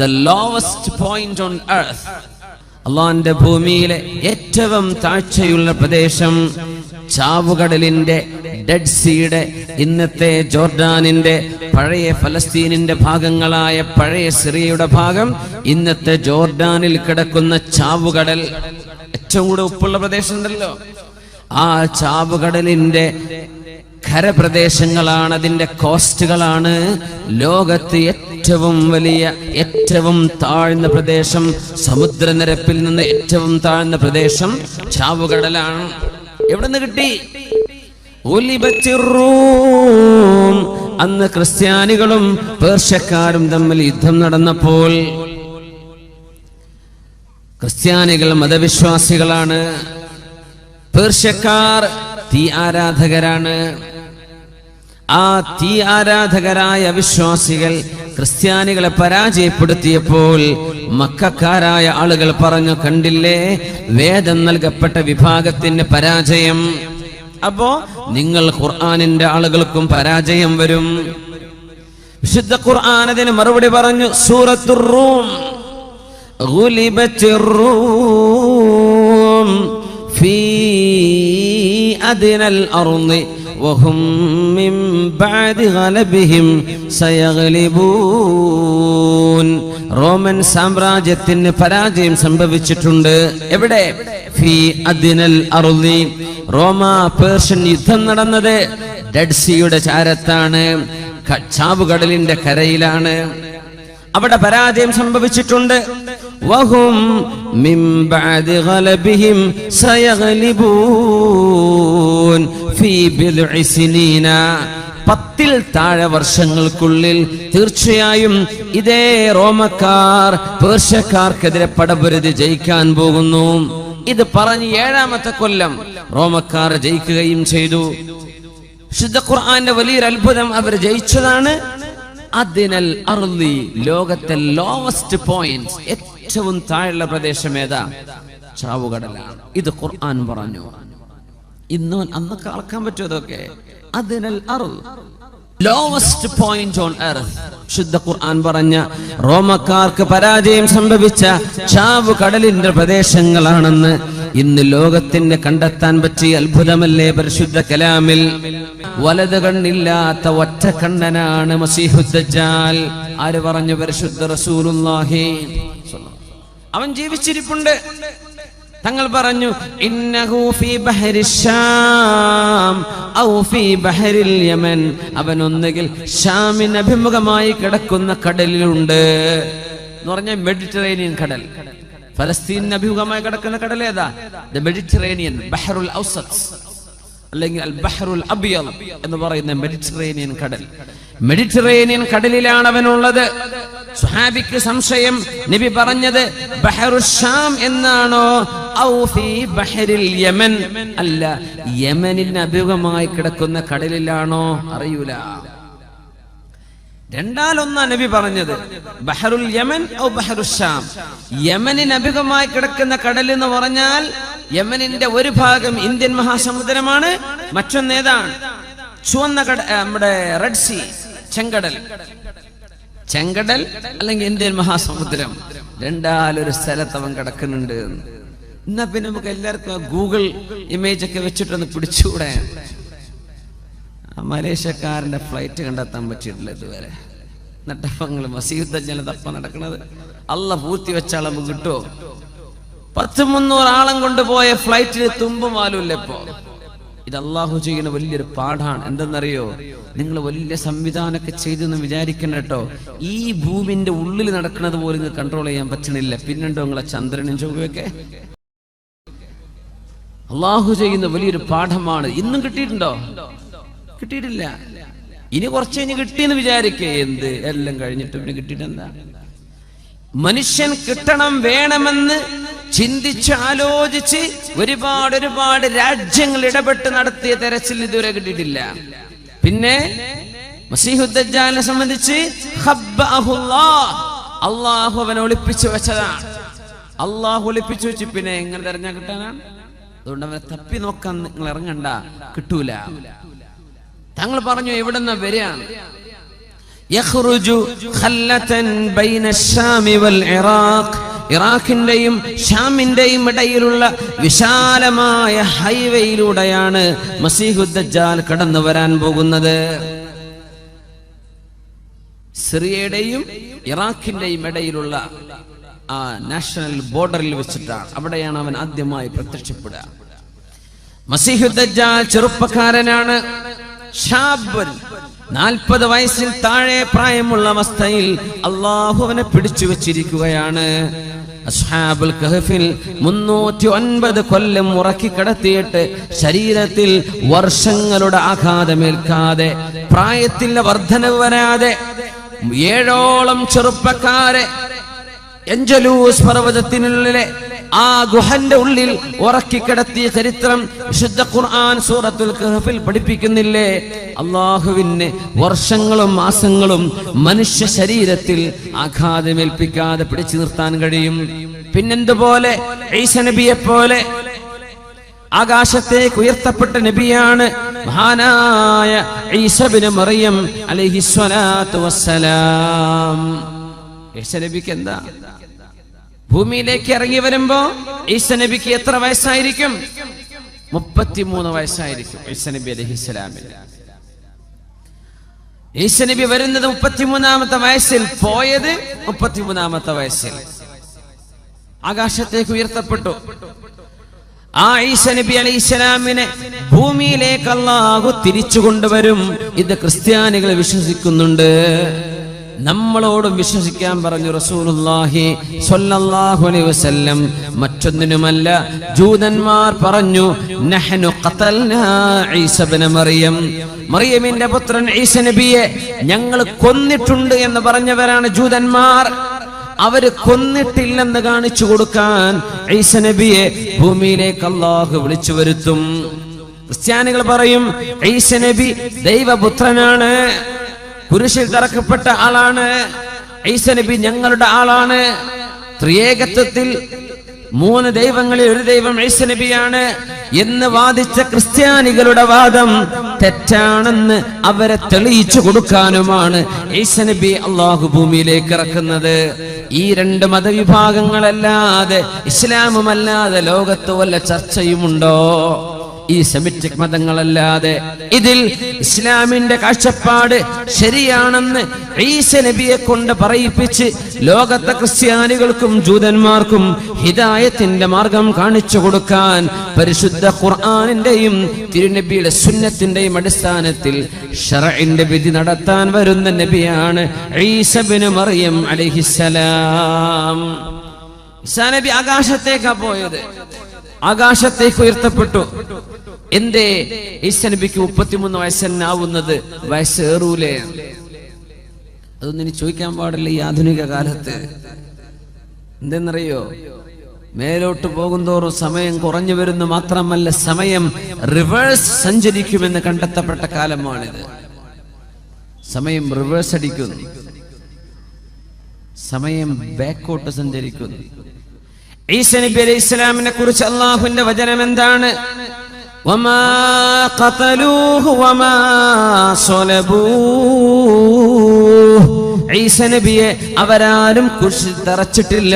the lowest point on earth. അള്ളാന്റെ ഭൂമിയിലെ ഏറ്റവും താഴ്ചയുള്ള പ്രദേശം ചാവുകടലിന്റെ, ഡെഡ് സീയുടെ, ഇന്നത്തെ ജോർഡാനിന്റെ, പഴയ ഫലസ്തീനിന്റെ ഭാഗങ്ങളായ പഴയ സിറിയയുടെ ഭാഗം, ഇന്നത്തെ ജോർഡാനിൽ കിടക്കുന്ന ചാവുകടൽ, ഏറ്റവും കൂടെ ഉപ്പുള്ള പ്രദേശം ഉണ്ടല്ലോ, ആ ചാവുകടലിന്റെ കരപ്രദേശങ്ങളാണ്, അതിന്റെ കോസ്റ്റുകളാണ് ലോകത്ത് ഏറ്റവും വലിയ, ഏറ്റവും താഴ്ന്ന പ്രദേശം. സമുദ്രനിരപ്പിൽ നിന്ന് ഏറ്റവും താഴ്ന്ന പ്രദേശം ചാവുകടലാണ്. എവിടെ നിന്ന് കിട്ടി? അന്ന് ക്രിസ്ത്യാനികളും പേർഷ്യക്കാരും തമ്മിൽ യുദ്ധം നടന്നപ്പോൾ, ക്രിസ്ത്യാനികൾ മതവിശ്വാസികളാണ്, പേർഷ്യക്കാർ തീ ആരാധകരാണ്. ആ തീ ആരാധകരായ വിശ്വാസികൾ ക്രിസ്ത്യാനികളെ പരാജയപ്പെടുത്തിയപ്പോൾ മക്കക്കാരായ ആളുകൾ പറഞ്ഞു, കണ്ടില്ലേ വേദം നൽകപ്പെട്ട വിഭാഗത്തിന്റെ പരാജയം, അപ്പോ നിങ്ങൾ ഖുർആനിന്റെ ആളുകൾക്കും പരാജയം വരും. വിശുദ്ധ ഖുർആൻ അതിന് മറുപടി പറഞ്ഞു. സൂറത്തുർ റൂം, ഗുലിബത്തിർ റൂം ഫീ അദ്നൽ അർളി വഹും മിൻ ബഅദി ഗലബിഹിം സയഗ്ലിബൂൻ. റോമൻ സാമ്രാജ്യത്തിന് പരാജയം സംഭവിച്ചിട്ടുണ്ട്. എവിടെ? ഫീ അദ്നൽ അർളി. റോമ പേർഷ്യൻ യുദ്ധം നടന്നത് ഡെഡ് സീയുടെ ചാരത്താണ്, ചാവുകടലിന്റെ കരയിലാണ്. അവിടെ പരാജയം സംഭവിച്ചിട്ടുണ്ട്. വഹും മിൻ ബഅദി ഗലബിഹിം സയഗ്ലിബൂൻ ഫീ ബിദ്ഇ സിനീന. 10 താഴെ വർഷങ്ങൾക്കുള്ളിൽ തീർച്ചയായും ഇതേ റോമക്കാർ പേർഷ്യക്കാർക്കെതിരെ പടപൊരുതി ജയിക്കാൻ പോകുന്നു. ഇത് പറഞ്ഞ് 7ാമത്തെ കൊല്ലം റോമക്കാർ ജയിക്കുകയും ചെയ്തു. വിശുദ്ധ ഖുർആന്റെ വലിയൊരു അത്ഭുതം, അവർ ജയിച്ചതാണ്. അദ്നൽ അർളി, ലോകത്തെ ലോവസ്റ്റ് പോയിന്റ്, ഏറ്റവും താഴെയുള്ള പ്രദേശം ഏതാ? ചാവുകടലാണ്. ഇത് ഖുർആൻ പറഞ്ഞു. അന്നൊക്കെ അളക്കാൻ പറ്റുമോ അതൊക്കെ? അദ്നൽ അർൾ, ലോവസ്റ്റ് പോയിന്റ് ഓൺ എർത്ത്. ശുദ്ധ ഖുർആൻ പറഞ്ഞ റോമക്കാർക്ക് പരാജയം സംഭവിച്ച ചാവുകടലിന്റെ പ്രദേശങ്ങളാണെന്ന് ഇന്ന് ലോകത്തിന് കണ്ടെത്താൻ പറ്റിയ അത്ഭുതമല്ലേ പരിശുദ്ധ കലാമിൽ? വലത് കണ്ണില്ലാത്ത ഒറ്റ കണ്ണനാണ് മസീഹുദ് ദജ്ജാൽ. ആര് പറഞ്ഞു? പരിശുദ്ധ റസൂലുള്ളാഹി. അവൻ ജീവിച്ചിരിപ്പുണ്ട്. തങ്ങൾ പറഞ്ഞു, ഇന്നഹു ഫീ ബഹരിൽ ശാം ഔ ഫീ ബഹരിൽ യമൻ. അവൻ ഒന്നുകിൽ ഷാമിന് അഭിമുഖമായി കിടക്കുന്ന കടലിലുണ്ട് എന്ന് പറഞ്ഞാൽ മെഡിറ്ററേനിയൻ കടൽ. ഫലസ്തീനിന് അഭിമുഖമായി കിടക്കുന്ന കടൽ ഏതാ? ദ മെഡിറ്ററേനിയൻ, ബഹറുൽ ഔസത്ത് അല്ലെങ്കിൽ അൽ ബഹറുൽ അബിയൽ എന്ന് പറയുന്ന മെഡിറ്ററേനിയൻ കടൽ. മെഡിറ്ററേനിയൻ കടലിലാണ് അവനുള്ളത്. സുഹാബിക്ക് സംശയം, നബി പറഞ്ഞത് ബഹറുൽ ഷാം എന്നാണോ ഔ ഫീ ബഹരിൽ യമൻ? അല്ല, യമനിന് അഭിമുഖമായി കിടക്കുന്ന കടലിലാണോ? അറിയൂല. രണ്ടാലൊന്നാ നബി പറഞ്ഞത്, ബഹറുൽ യമൻ ഔ ബഹറുൽ ഷാം. യമനിന് അഭിമുഖമായി കിടക്കുന്ന കടൽ എന്ന് പറഞ്ഞാൽ യമനിന്റെ ഒരു ഭാഗം ഇന്ത്യൻ മഹാസമുദ്രമാണ്, മറ്റൊന്ന് ഏതാണ്? ചുവന്ന നമ്മുടെ റെഡ് സീ, ചെങ്കടൽ അല്ലെങ്കിൽ ഇന്ത്യൻ മഹാസമുദ്രം. രണ്ടാലൊരു സ്ഥലത്ത് അവൻ കിടക്കുന്നുണ്ട്. എന്നാ പിന്നെ നമുക്ക് എല്ലാവർക്കും ഗൂഗിൾ ഇമേജ് ഒക്കെ വെച്ചിട്ടൊന്ന് പിടിച്ചുകൂടെ? മലേഷ്യക്കാരന്റെ ഫ്ലൈറ്റ് കണ്ടെത്താൻ പറ്റിയിട്ടില്ല ഇതുവരെ. എന്നിട്ടപ്പങ്ങൾ മസീഹുദ് ദജ്ജാൽ തപ്പ നടക്കുന്നത്. അള്ള പൂർത്തി വെച്ചാൽ നമുക്ക് കിട്ടുമോ? 100-300 ആളം കൊണ്ടുപോയ ഫ്ലൈറ്റിന് തുമ്പുമാലുമില്ല ഇപ്പോ. ഇത് അള്ളാഹു ചെയ്യുന്ന വലിയൊരു പാഠാണ്. എന്തെന്നറിയോ? നിങ്ങൾ വലിയ സംവിധാനമൊക്കെ ചെയ്തെന്ന് വിചാരിക്കണ്ട കേട്ടോ. ഈ ഭൂമിന്റെ ഉള്ളിൽ നടക്കുന്നത് പോലും നിങ്ങൾക്ക് കൺട്രോൾ ചെയ്യാൻ പറ്റണില്ല. പിന്നെണ്ടോ നിങ്ങളെ ചന്ദ്രനും ചൊവ്വയൊക്കെ? അള്ളാഹു ചെയ്യുന്ന വലിയൊരു പാഠമാണ്. ഇന്നും കിട്ടിയിട്ടുണ്ടോ? കിട്ടിയിട്ടില്ല. ഇനി കുറച്ച് കഴിഞ്ഞ് കിട്ടിയെന്ന് വിചാരിക്കേ. എന്ത് എല്ലാം കഴിഞ്ഞിട്ട് പിന്നെ കിട്ടിയിട്ടെന്താ? മനുഷ്യൻ കിട്ടണം, വേണമെന്ന് ചിന്തിച്ച് ആലോചിച്ച് ഒരുപാട് രാജ്യങ്ങൾ ഇടപെട്ട് നടത്തിയ തെരച്ചിൽ ഇതുവരെ കിട്ടിയിട്ടില്ല. പിന്നെ മസീഹുദ് ദജ്ജാലിനെ സംബന്ധിച്ച് അള്ളാഹു അവനെ ഒളിപ്പിച്ചു വെച്ചതാണ്. അള്ളാഹു ഒളിപ്പിച്ചു വെച്ച് പിന്നെ എങ്ങനെ തെരഞ്ഞാൽ കിട്ടാനാണ്? അതുകൊണ്ട് അവനെ തപ്പി നോക്കാൻ നിങ്ങൾ ഇറങ്ങണ്ട, കിട്ടൂല. തങ്ങൾ പറഞ്ഞു എവിടെന്നാ വരികയാണ്? യഖ്റുജു ഖല്ലതൻ ബൈന അശ്ശാമി വൽ ഇറാഖ്, ഇറാഖിന്റെയും ഷാമിന്റെയും ഇടയിലുള്ള വിശാലമായ ഹൈവേയിലൂടെയാണ് മസീഹുദ് ദജ്ജാൽ കടന്നു വരാൻ പോകുന്നത്. സിറിയയുടെയും ഇറാഖിന്റെയും ഇടയിലുള്ള ആ നാഷണൽ ബോർഡറിൽ വെച്ചിട്ടാണ്, അവിടെയാണ് അവൻ ആദ്യമായി പ്രത്യക്ഷപ്പെടുക. മസീഹുദ് ദജ്ജാൽ ചെറുപ്പക്കാരനാണ്, ഷാബുൻ, 40 വയസ്സിൽ താഴെ പ്രായമുള്ള അവസ്ഥയിൽ അള്ളാഹു അവനെ പിടിച്ചു വെച്ചിരിക്കുകയാണ്. അസ്ഹാബുൽ കഹ്ഫിൽ 309 കൊല്ലം ഉറക്കി കിടത്തിയിട്ട് ശരീരത്തിൽ വർഷങ്ങളുടെ ആഘാതമേൽക്കാതെ, പ്രായത്തിന്റെ വർധനവ് വരാതെ 7ഓളം ചെറുപ്പക്കാരെ എഞ്ചലൂസ് പർവ്വതത്തിനുള്ളിലെ ആ ഗുഹന്റെ ഉള്ളിൽ ഉറക്കിക്കിടത്തിയ ചരിത്രം വിശുദ്ധ ഖുർആൻ സൂറത്തുൽ കഹ്ഫിൽ പഠിപ്പിക്കുന്നില്ലേ? അള്ളാഹുവിന് വർഷങ്ങളും മാസങ്ങളും മനുഷ്യ ശരീരത്തിൽ ആഘാതമേൽപ്പിക്കാതെ പിടിച്ചു നിർത്താൻ കഴിയും. പിന്നെന്തുപോലെ ഈസാ നബിയെ പോലെ ആകാശത്തേക്ക് ഉയർത്തപ്പെട്ട നബിയാണ് മഹാനായ ഈസാ ഇബ്നു മറിയം അലൈഹിസ്സലാത്തു വസ്സലാം. ഈസാ നബിക്ക് എന്താ, ഭൂമിയിലേക്ക് ഇറങ്ങി വരുമ്പോ ഈസാ നബിക്ക് എത്ര വയസ്സായിരിക്കും? 33 വയസ്സായിരിക്കും ഈസാ നബി അലൈഹിസ്സലാമിന്. ഈസാ നബി വരുന്നത് 33ാമത്തെ വയസ്സിൽ, പോയത് 33ാമത്തെ വയസ്സിൽ. ആകാശത്തേക്ക് ഉയർത്തപ്പെട്ടു. ആ ഈസാ നബി അലൈഹിസ്സലാമിനെ ഭൂമിയിലേക്ക് അല്ലാഹു തിരിച്ചു കൊണ്ടുവരും. ഇത് ക്രിസ്ത്യാനികൾ വിശ്വസിക്കുന്നുണ്ട്. നമ്മളോടും വിശ്വസിക്കാൻ പറഞ്ഞു റസൂലുള്ളാഹി സ്വല്ലല്ലാഹു അലൈഹി വസല്ലം. മറ്റൊന്നിനുമല്ല, ജൂതന്മാർ പറഞ്ഞു നഹ്നു ഖതൽനാ ഈസാ ഇബ്നു മറിയം, മറിയമിന്റെ പുത്രൻ ഈസാ നബിയെ ഞങ്ങൾ കൊന്നിട്ടുണ്ട് എന്ന് പറഞ്ഞവരാണ് ജൂതന്മാർ. അവര് കൊന്നിട്ടില്ലെന്ന് കാണിച്ചു കൊടുക്കാൻ ഈസാ നബിയെ ഭൂമിയിലേക്ക് അല്ലാഹു വിളിച്ചു വരുത്തും. ക്രിസ്ത്യാനികൾ പറയും ഈസാ നബി ദൈവപുത്രനാണ്, കുരിശിൽ തറക്കപ്പെട്ട ആളാണ്, ഈസാ നബി ഞങ്ങളുടെ ആളാണ്. ത്രിയേകത്വത്തിൽ 3 ദൈവങ്ങളിൽ ഒരു ദൈവം ഈസാ നബിയാണ് എന്ന് വാദിച്ച ക്രിസ്ത്യാനികളുടെ വാദം തെറ്റാണെന്ന് അവരെ തെളിയിച്ചു കൊടുക്കാനുമാണ് ഈസാ നബി അള്ളാഹു ഭൂമിയിലേക്ക് ഇറക്കുന്നത്. ഈ 2 മതവിഭാഗങ്ങളല്ലാതെ, ഇസ്ലാമുമല്ലാതെ ലോകത്ത് വല്ല ചർച്ചയുമുണ്ടോ? ഈ സെമിറ്റിക് മതങ്ങളല്ലാതെ. ഇതിൽ ഇസ്ലാമിന്റെ കാഴ്ചപ്പാട് ശരിയാണെന്ന് ഈസാ നബിയെ കൊണ്ട് പറയിപ്പിച്ച് ലോകത്തെ ക്രിസ്ത്യാനികൾക്കും ജൂതന്മാർക്കും ഹിദായത്തിന്റെ മാർഗം കാണിച്ചു കൊടുക്കാൻ പരിശുദ്ധ ഖുർആനിന്റെയും തിരുനബിയുടെ സുന്നത്തിന്റെയും അടിസ്ഥാനത്തിൽ ശർഇന്റെ വിധി നടത്താൻ വരുന്ന നബിയാണ് ഈസാ ഇബ്നു മറിയം അലൈഹിസ്സലാം. ഈസാ നബി ആകാശത്തേക്കാ പോയത്, ആകാശത്തേക്ക് ഉയർത്തപ്പെട്ടു. എന്തേ ഈസാ നബിക്ക് 33 വയസ്സെന്നാവുന്നത്? വയസ്സേറൂലേ? അതൊന്നും ഇനി ചോദിക്കാൻ പാടില്ല ഈ ആധുനിക കാലത്ത്. എന്തെന്നറിയോ? മേലോട്ട് പോകുന്തോറും സമയം കുറഞ്ഞു വരുന്നു. മാത്രമല്ല, സമയം റിവേഴ്സ് സഞ്ചരിക്കുമെന്ന് കണ്ടെത്തപ്പെട്ട കാലമാണിത്. സമയം റിവേഴ്സ് അടിക്കുന്നു, സമയം ബാക്കോട്ട് സഞ്ചരിക്കുന്നു. ഈസാ നബി അലൈഹി ഇസ്ലാമിനെ കുറിച്ച് അല്ലാഹുവിന്റെ വചനം എന്താണ്? വമാ ഖതലൂഹു വമാ സ്വലബൂഹു. ഈസാ നബിയെ അവരാരും കുരിശിൽ തറച്ചിട്ടില്ല,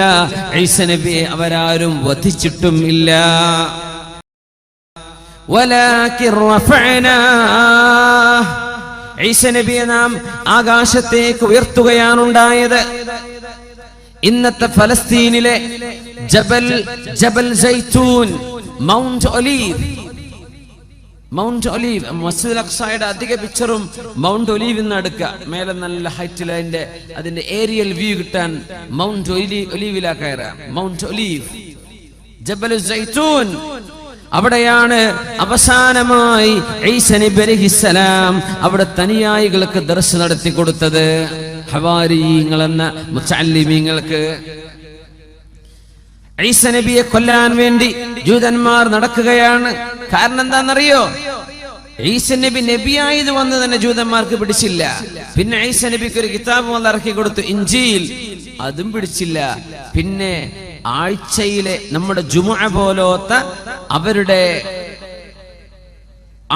ഈസാ നബിയെ അവരാരും വധിച്ചിട്ടും ഇല്ല. വലാകിൻ റഫഅനാഹു. ഈസാ നബിയെ നാം ആകാശത്തേക്ക് ഉയർത്തുകയാണുണ്ടായത്. ഇന്നത്തെ ഫലസ്തീനിലെ ജബൽ സൈത്തൂൻ, മൗണ്ട് ഒലീവ്, മസ്ജിദുൽ അഖ്സയുടെ അധിക പിക്ചറും മൗണ്ട് ഒലീവ് നിന്ന് എടുക്കുക. മേലെ നല്ല ഹൈറ്റിൽ അതിന്റെ ഏരിയൽ വ്യൂ കിട്ടാൻ മൗണ്ട് ഒലീവിലാ കയറാം. മൗണ്ട് ഒലീവ്, ജബൽ സൈത്തൂൻ, അവിടെയാണ് അവസാനമായി ഈസാ നബി അലൈഹിസ്സലാം അവിടെ തനിയായികൾക്ക് ദർശനം നടത്തി കൊടുത്തത്. ഹവാരിയീങ്ങൾ എന്ന മുത്തഅല്ലിമീങ്ങൾക്ക്. ഈസാ നബിയെ കൊല്ലാൻ വേണ്ടി ജൂതന്മാർ നടക്കുകയാണ്. കാരണം എന്താണെന്നറിയോ? ഈസാ നബി നബിയായത് വന്ന് തന്നെ ജൂതന്മാർക്ക് പിടിച്ചില്ല. പിന്നെ ഈസാ നബിക്ക് ഒരു കിതാബ് വന്ന് ഇറക്കി കൊടുത്തു, ഇഞ്ചീൽ, അതും പിടിച്ചില്ല. പിന്നെ ആഴ്ചയിലെ നമ്മുടെ ജുമുഅ പോലത്തെ അവരുടെ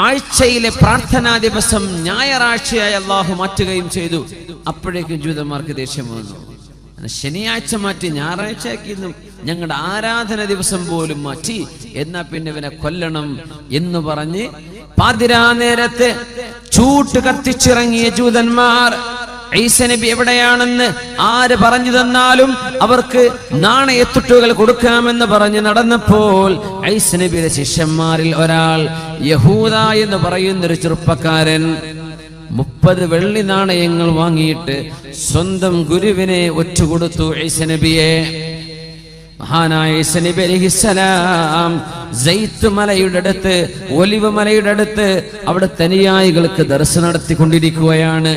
ആഴ്ചയിലെ പ്രാർത്ഥനാ ദിവസം ഞായറാഴ്ചയായി അള്ളാഹു മാറ്റുകയും ചെയ്തു. അപ്പോഴേക്കും ജൂതന്മാർക്ക് ദേഷ്യം വന്നു. ശനിയാഴ്ച മാറ്റി ഞായറാഴ്ചയാക്കിയിരുന്നു, ഞങ്ങളുടെ ആരാധന ദിവസം പോലും മാറ്റി, എന്നാ പിന്നെ ഇവനെ കൊല്ലണം എന്ന് പറഞ്ഞ് പാതിരാ നേരത്ത് ചൂട്ട് കത്തിച്ചിറങ്ങിയ ജൂതന്മാർ ഈസാ നബി എവിടെയാണെന്ന് ആര് പറഞ്ഞു തന്നാലും അവർക്ക് നാണയത്തുട്ടുകൾ കൊടുക്കാമെന്ന് പറഞ്ഞ് നടന്നപ്പോൾ ഈസാ നബിയുടെ ശിഷ്യന്മാരിൽ ഒരാൾ യഹൂദ എന്ന് പറയുന്നൊരു ചെറുപ്പക്കാരൻ 30 വെള്ളി നാണയങ്ങൾ വാങ്ങിയിട്ട് സ്വന്തം ഗുരുവിനെ ഒറ്റുകൊടുത്തു ഈസാ നബിയെ. മഹാനായ ഈസാ നബി അലൈഹിസ്സലാം സൈത്ത് മലയുടെ അടുത്ത്, ഒലിവ് മലയുടെ അടുത്ത് അവിടെ തനിയായികൾക്ക് ദർശനം നടത്തിക്കൊണ്ടിരിക്കുകയാണ്.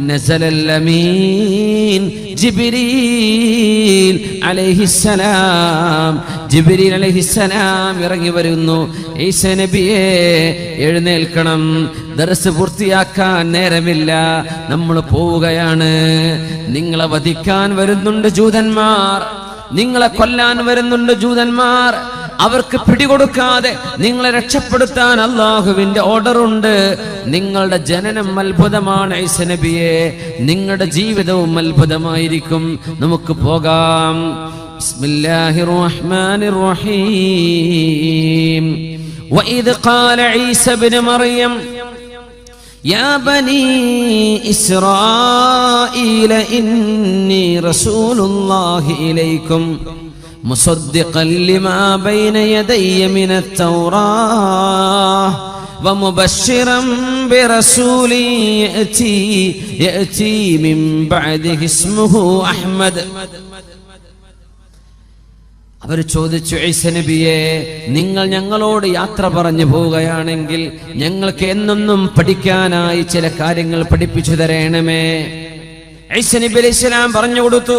നസലൽ അമീൻ ജിബ്രീൽ അലൈഹിസ്സലാം, ജിബ്രീൽ അലൈഹിസ്സലാം ഇറങ്ങി വരുന്നു. ഈസാ നബിയെ എഴുന്നേൽക്കണം, ദർസ് പൂർത്തിയാക്കാൻ നേരമില്ല, നമ്മൾ പോവുകയാണ്. നിങ്ങളെ വധിക്കാൻ വരുന്നുണ്ട് ജൂതന്മാർ, നിങ്ങളെ കൊല്ലാൻ വരുന്നുണ്ട് ജൂതന്മാർ. അവർക്ക് പിടികൊടുക്കാതെ നിങ്ങളെ രക്ഷപ്പെടുത്താൻ അള്ളാഹുവിന്റെ ഓർഡറുണ്ട്. നിങ്ങളുടെ ജനനം അത്ഭുതമാണ് ഈസാ നബിയെ, നിങ്ങളുടെ ജീവിതവും അത്ഭുതമായിരിക്കും. നമുക്ക് പോകാം. ബിസ്മില്ലാഹിർ റഹ്മാനിർ റഹീം. വഇദ് ഖാല ഈസാ ഇബ്നു മറിയം يا بني إسرائيل إني رسول الله إليكم مصدقا لما بين يدي من التوراة ومبشرا برسول يأتي من بعده اسمه أحمد. അവർ ചോദിച്ചു, ഈസാ നബിയെ, നിങ്ങൾ ഞങ്ങളോട് യാത്ര പറഞ്ഞു പോവുകയാണെങ്കിൽ ഞങ്ങൾക്ക് എന്നെന്നും പഠിക്കാനായി ചില കാര്യങ്ങൾ പഠിപ്പിച്ചു തരണമേ. ഈസാ നബി അലൈഹിസ്സലാം പറഞ്ഞു കൊടുത്തു,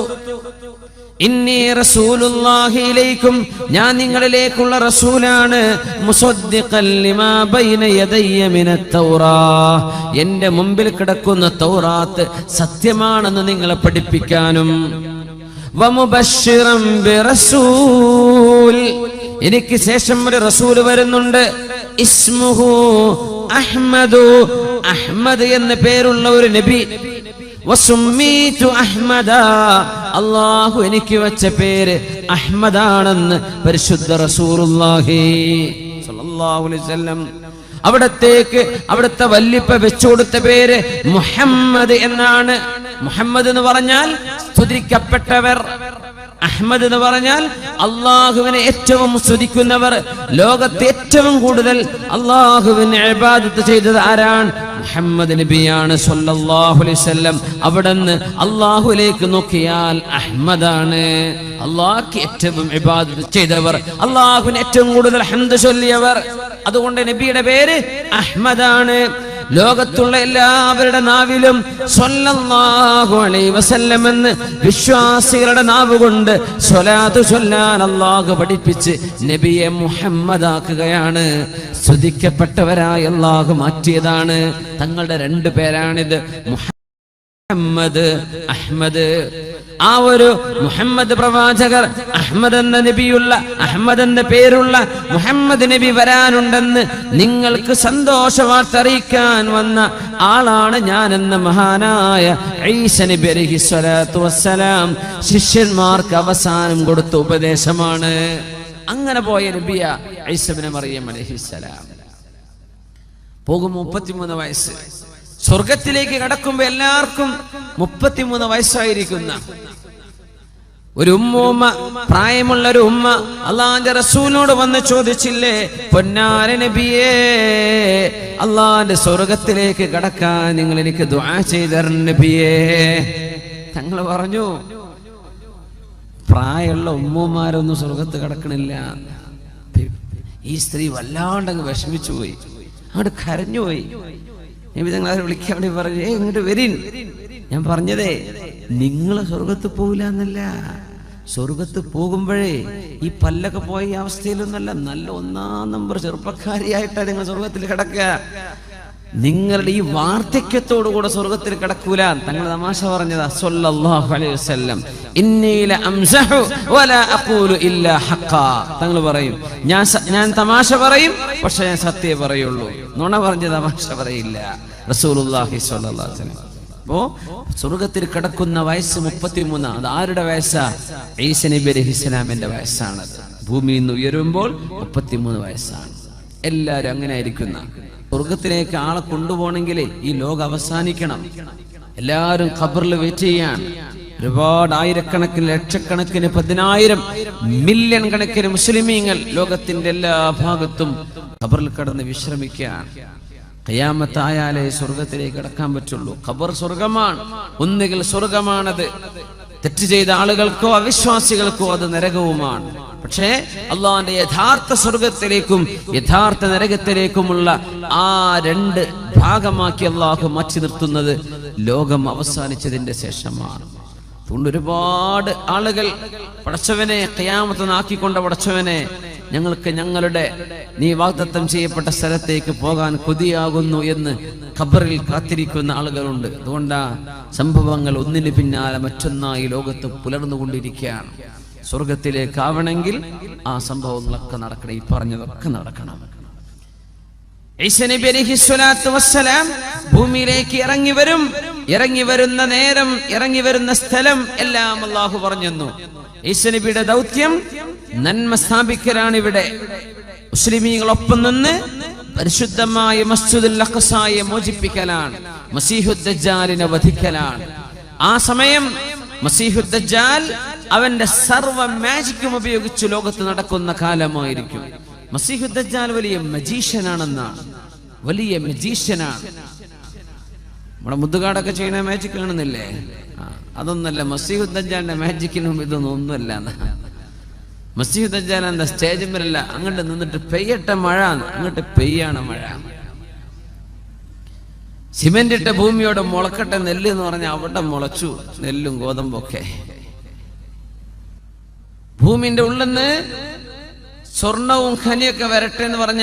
ഇന്നി റസൂലുള്ളാഹി ഇലൈക്കും, ഞാൻ നിങ്ങളിലേക്കുള്ള റസൂലാണ്. മുസദ്ദിഖൻ ലിമാ ബൈന യദയ്യ മിനത് തൗറാത്ത്, എൻ്റെ മുമ്പിൽ കിടക്കുന്ന തൗറാത്ത് സത്യമാണെന്ന് നിങ്ങളെ പഠിപ്പിക്കാനും വമുബശ്ശിറൻ ബിറസൂൽ, എനിക്ക് ശേഷം ഒരു റസൂൽ വരുന്നുണ്ട്. ഇസ്മുഹു അഹ്മദു, അഹ്മദ് എന്ന പേരുള്ള ഒരു നബി. വസുമ്മീതു അഹ്മദ, അല്ലാഹു എനിക്ക് വെച്ച പേര് അഹ്മദാണെന്ന് പരിശുദ്ധ റസൂലുള്ളാഹി സ്വല്ലല്ലാഹു അലൈഹി വസല്ലം അവിടുത്തെ വല്ലിപ്പ വെച്ചു കൊടുത്ത പേര് മുഹമ്മദ് എന്നാണ്. മുഹമ്മദ് എന്ന് പറഞ്ഞാൽ സ്തുതിക്കപ്പെട്ടവർ, അഹ്മദ് എന്ന് പറഞ്ഞാൽ അള്ളാഹുവിനെ ഏറ്റവും സ്തുതിക്കുന്നവർ. ലോകത്ത് ഏറ്റവും കൂടുതൽ അള്ളാഹുവിനെ ഇബാദത്ത് ചെയ്തത് ആരാണ്? മുഹമ്മദ് നബിയാണ് സ്വല്ലല്ലാഹു അലൈഹി വസല്ലം. അവിടുന്ന് അള്ളാഹുലേക്ക് നോക്കിയാൽ അഹ്മദാണ്. അള്ളാഹ്ക്ക് ഏറ്റവും ഇബാദത്ത് ചെയ്തവർ, അള്ളാഹുവിന് ഏറ്റവും കൂടുതൽ ഹംദ് ചൊല്ലിയവർ. അതുകൊണ്ട് നബിയുടെ പേര് അഹ്മദാണ്. ലോകത്തുള്ള എല്ലാവരുടെ നാവിലും സ്വല്ലല്ലാഹു അലൈഹി വസല്ലം എന്ന് വിശ്വാസികളുടെ നാവ് കൊണ്ട് സ്വലാത്ത് ചൊല്ലാൻ അല്ലാഹു പഠിപ്പിച്ച് നബിയെ മുഹമ്മദാക്കുകയാണ്. സ്തുതിക്കപ്പെട്ടവരായി അല്ലാഹു മാറ്റിയതാണ്. തങ്ങളുടെ 2 പേരാണിത്, മുഹമ്മദ്, അഹ്മദ്. ആ ഒരു മുഹമ്മദ് പ്രവാചകർ, അഹ്മദ് എന്ന നബിയുള്ള, അഹ്മദ് എന്ന പേരുള്ള മുഹമ്മദ് നബി വരാനുണ്ടെന്ന് നിങ്ങൾക്ക് സന്തോഷവാർത്ത അറിയിക്കാൻ വന്ന ആളാണ് ഞാനെന്ന മഹാനായ ഈസാ നബി അലൈഹിസ്സലാത്തു വസ്സലാം ശിഷ്യന്മാർക്ക് അവസാനം കൊടുത്ത ഉപദേശമാണ്. അങ്ങനെ പോയ നബിയ ഈസാ ഇബ്നു മറിയം അലൈഹിസ്സലാം. പോകും 33 വയസ്സ്. സ്വർഗത്തിലേക്ക് കടക്കുമ്പോ എല്ലാവർക്കും 33 വയസ്സായിരിക്കുന്ന ഒരു ഉമ്മ, പ്രായമുള്ള ഒരു ഉമ്മ അള്ളാന്റെ റസൂലിനോട് വന്ന് ചോദിച്ചില്ലേ, പൊന്നാര നബിയേ, അള്ളാന്റെ സ്വർഗത്തിലേക്ക് കടക്കാൻ നിങ്ങൾ എനിക്ക് ദുആ ചെയ്തരണം നബിയേ. തങ്ങൾ പറഞ്ഞു, പ്രായമുള്ള ഉമ്മമാരൊന്നും സ്വർഗത്ത് കടക്കണില്ല. ഈ സ്ത്രീ വല്ലാണ്ടങ്ങ് വിഷമിച്ചു പോയി, അങ്ങോട്ട് കരഞ്ഞുപോയി. നബി തങ്ങൾ അവരെ വിളിക്കാൻ വേണ്ടി പറഞ്ഞു, ഇങ്ങോട്ട് വരീൻ. ഞാൻ പറഞ്ഞതേ നിങ്ങൾ സ്വർഗത്ത് പോകില്ല എന്നല്ല, സ്വർഗത്ത് പോകുമ്പോഴേ ഈ പല്ലൊക്കെ പോയ ഈ അവസ്ഥയിലൊന്നല്ല, നല്ല 1-ാം നമ്പർ ചെറുപ്പക്കാരിയായിട്ടാണ് നിങ്ങൾ സ്വർഗത്തിൽ കിടക്കുക. നിങ്ങളുടെ ഈ വാർദ്ധക്യത്തോടുകൂടെ സ്വർഗത്തിൽ കിടക്കൂല. തങ്ങൾ തമാശ പറഞ്ഞതാ സല്ലല്ലാഹു അലൈഹി വസല്ലം, ഇന്നി ലഅംസഹു വലാ അഖൂലു ഇല്ലാ ഹഖ്ഖാ. തങ്ങൾ പറയും, ഞാൻ തമാശ പറയും, പക്ഷെ ഞാൻ സത്യമേ പറയുള്ളൂ, നുണ പറഞ്ഞ് തമാശ പറയില്ല. റസൂലുള്ളാഹി സ്വല്ലല്ലാഹു അലൈഹി വസല്ലം. അപ്പോ സ്വർഗത്തിൽ കിടക്കുന്ന വയസ്സ് 33. അത് ആരുടെ വയസ്സാ? ഈസാ നബി അലൈഹിസ്സലാമിന്റെ വയസ്സാണത്. ഭൂമിയിൽ നിന്ന് ഉയരുമ്പോൾ 33 വയസ്സാണ്. എല്ലാവരും അങ്ങനെ ആയിരിക്കുന്ന. സ്വർഗത്തിലേക്ക് ആളെ കൊണ്ടുപോകണമെങ്കിൽ ഈ ലോകം അവസാനിക്കണം. എല്ലാവരും ഖബറിൽ വെയിറ്റ് ചെയ്യാൻ. ഒരുപാട് ആയിരക്കണക്കിന്, ലക്ഷക്കണക്കിന്, 10,000 മില്യൺ കണക്കിന് മുസ്ലിമീങ്ങൾ ലോകത്തിന്റെ എല്ലാ ഭാഗത്തും ഖബറിൽ കിടന്ന് വിശ്രമിക്കാൻ. ഖിയാമത്തായാലേ സ്വർഗത്തിലേക്ക് കടക്കാൻ പറ്റുള്ളൂ. ഖബർ സ്വർഗമാണ്. ഒന്നുകിൽ സ്വർഗമാണത്, തെറ്റ് ചെയ്ത ആളുകൾക്കോ അവിശ്വാസികൾക്കോ അത് നരകവുമാണ്. പക്ഷേ അള്ളാഹുവിന്റെ യഥാർത്ഥ സ്വർഗത്തിലേക്കും യഥാർത്ഥ നരകത്തിലേക്കുമുള്ള ആ 2 ഭാഗമാക്കി അള്ളാഹു മാറ്റി നിർത്തുന്നത് ലോകം അവസാനിച്ചതിന്റെ ശേഷമാണ്. അതുകൊണ്ട് ഒരുപാട് ആളുകൾ പടച്ചവനെ ഖിയാമത്ത് നാക്കിക്കൊണ്ട പടച്ചവനെ, ഞങ്ങൾക്ക് ഞങ്ങളുടെ നീ വാഗ്ദത്തം ചെയ്യപ്പെട്ട സ്ഥലത്തേക്ക് പോകാൻ കൊതിയാകുന്നു എന്ന് ഖബറിൽ കാത്തിരിക്കുന്ന ആളുകളുണ്ട്. അതുകൊണ്ടാ സംഭവങ്ങൾ ഒന്നിന് പിന്നാലെ മറ്റൊന്നായി ലോകത്ത് പുലർന്നുകൊണ്ടിരിക്കുകയാണ്. സ്വർഗത്തിലേക്കാവണമെങ്കിൽ ആ സംഭവങ്ങളൊക്കെ നടക്കണം. ഈ പറഞ്ഞതൊക്കെ നടക്കണം. ഈസാ നബി അലൈഹിസ്സലാത്തു വസ്സലാം ഭൂമിയിലേക്ക് ഇറങ്ങി വരും. ഇറങ്ങി വരുന്ന നേരം, ഇറങ്ങി വരുന്ന സ്ഥലം എല്ലാം അല്ലാഹു പറഞ്ഞു. ഈസാ നബിയുടെ ദൗത്യം നന്മ സ്ഥാപിക്കലാണ്. ഇവിടെ മുസ്ലിമീങ്ങളൊപ്പം നിന്ന് പരിശുദ്ധമായ മസ്ജിദുൽ അഖ്സായെ മോചിപ്പിക്കലാണ്, മസീഹുദ് ദജ്ജാലിനെ വധിക്കലാണ്. ആ സമയം മസീഹുദ് ദജ്ജാൽ അവന്റെ സർവ്വ മാജിക്കും ഉപയോഗിച്ച് ലോകത്ത് നടക്കുന്ന കാലമായിരിക്കും. മസീഹുദ് ദജ്ജാൽ വലിയ മജീഷ്യനാണെന്നാണ്, വലിയ മജീഷ്യനാണ്. നമ്മുടെ മുദ്ദുകാടൊക്കെ ചെയ്യുന്ന മാജിക് കാണുന്നില്ലേ? അതൊന്നല്ല മസീഹുദ് ദജ്ജാലിന്റെ മാജിക്കിനും ഇതൊന്നും ഒന്നുമല്ല. മസീഹുദ് ദജ്ജാൽ എന്താ സ്റ്റേജിന്മേലല്ല, അങ്ങോട്ട് നിന്നിട്ട് പെയ്യട്ട മഴ, അങ്ങോട്ട് പെയ്യാണ് മഴ. സിമെന്റ് ഇട്ട ഭൂമിയോട് മുളക്കട്ടെ നെല്ല് എന്ന് പറഞ്ഞാൽ അവിടെ മുളച്ചു നെല്ലും ഗോതമ്പൊക്കെ. ഭൂമിന്റെ ഉള്ളിന്ന് സ്വർണവും ഖനിയൊക്കെ വരട്ടെ എന്ന് പറഞ്ഞ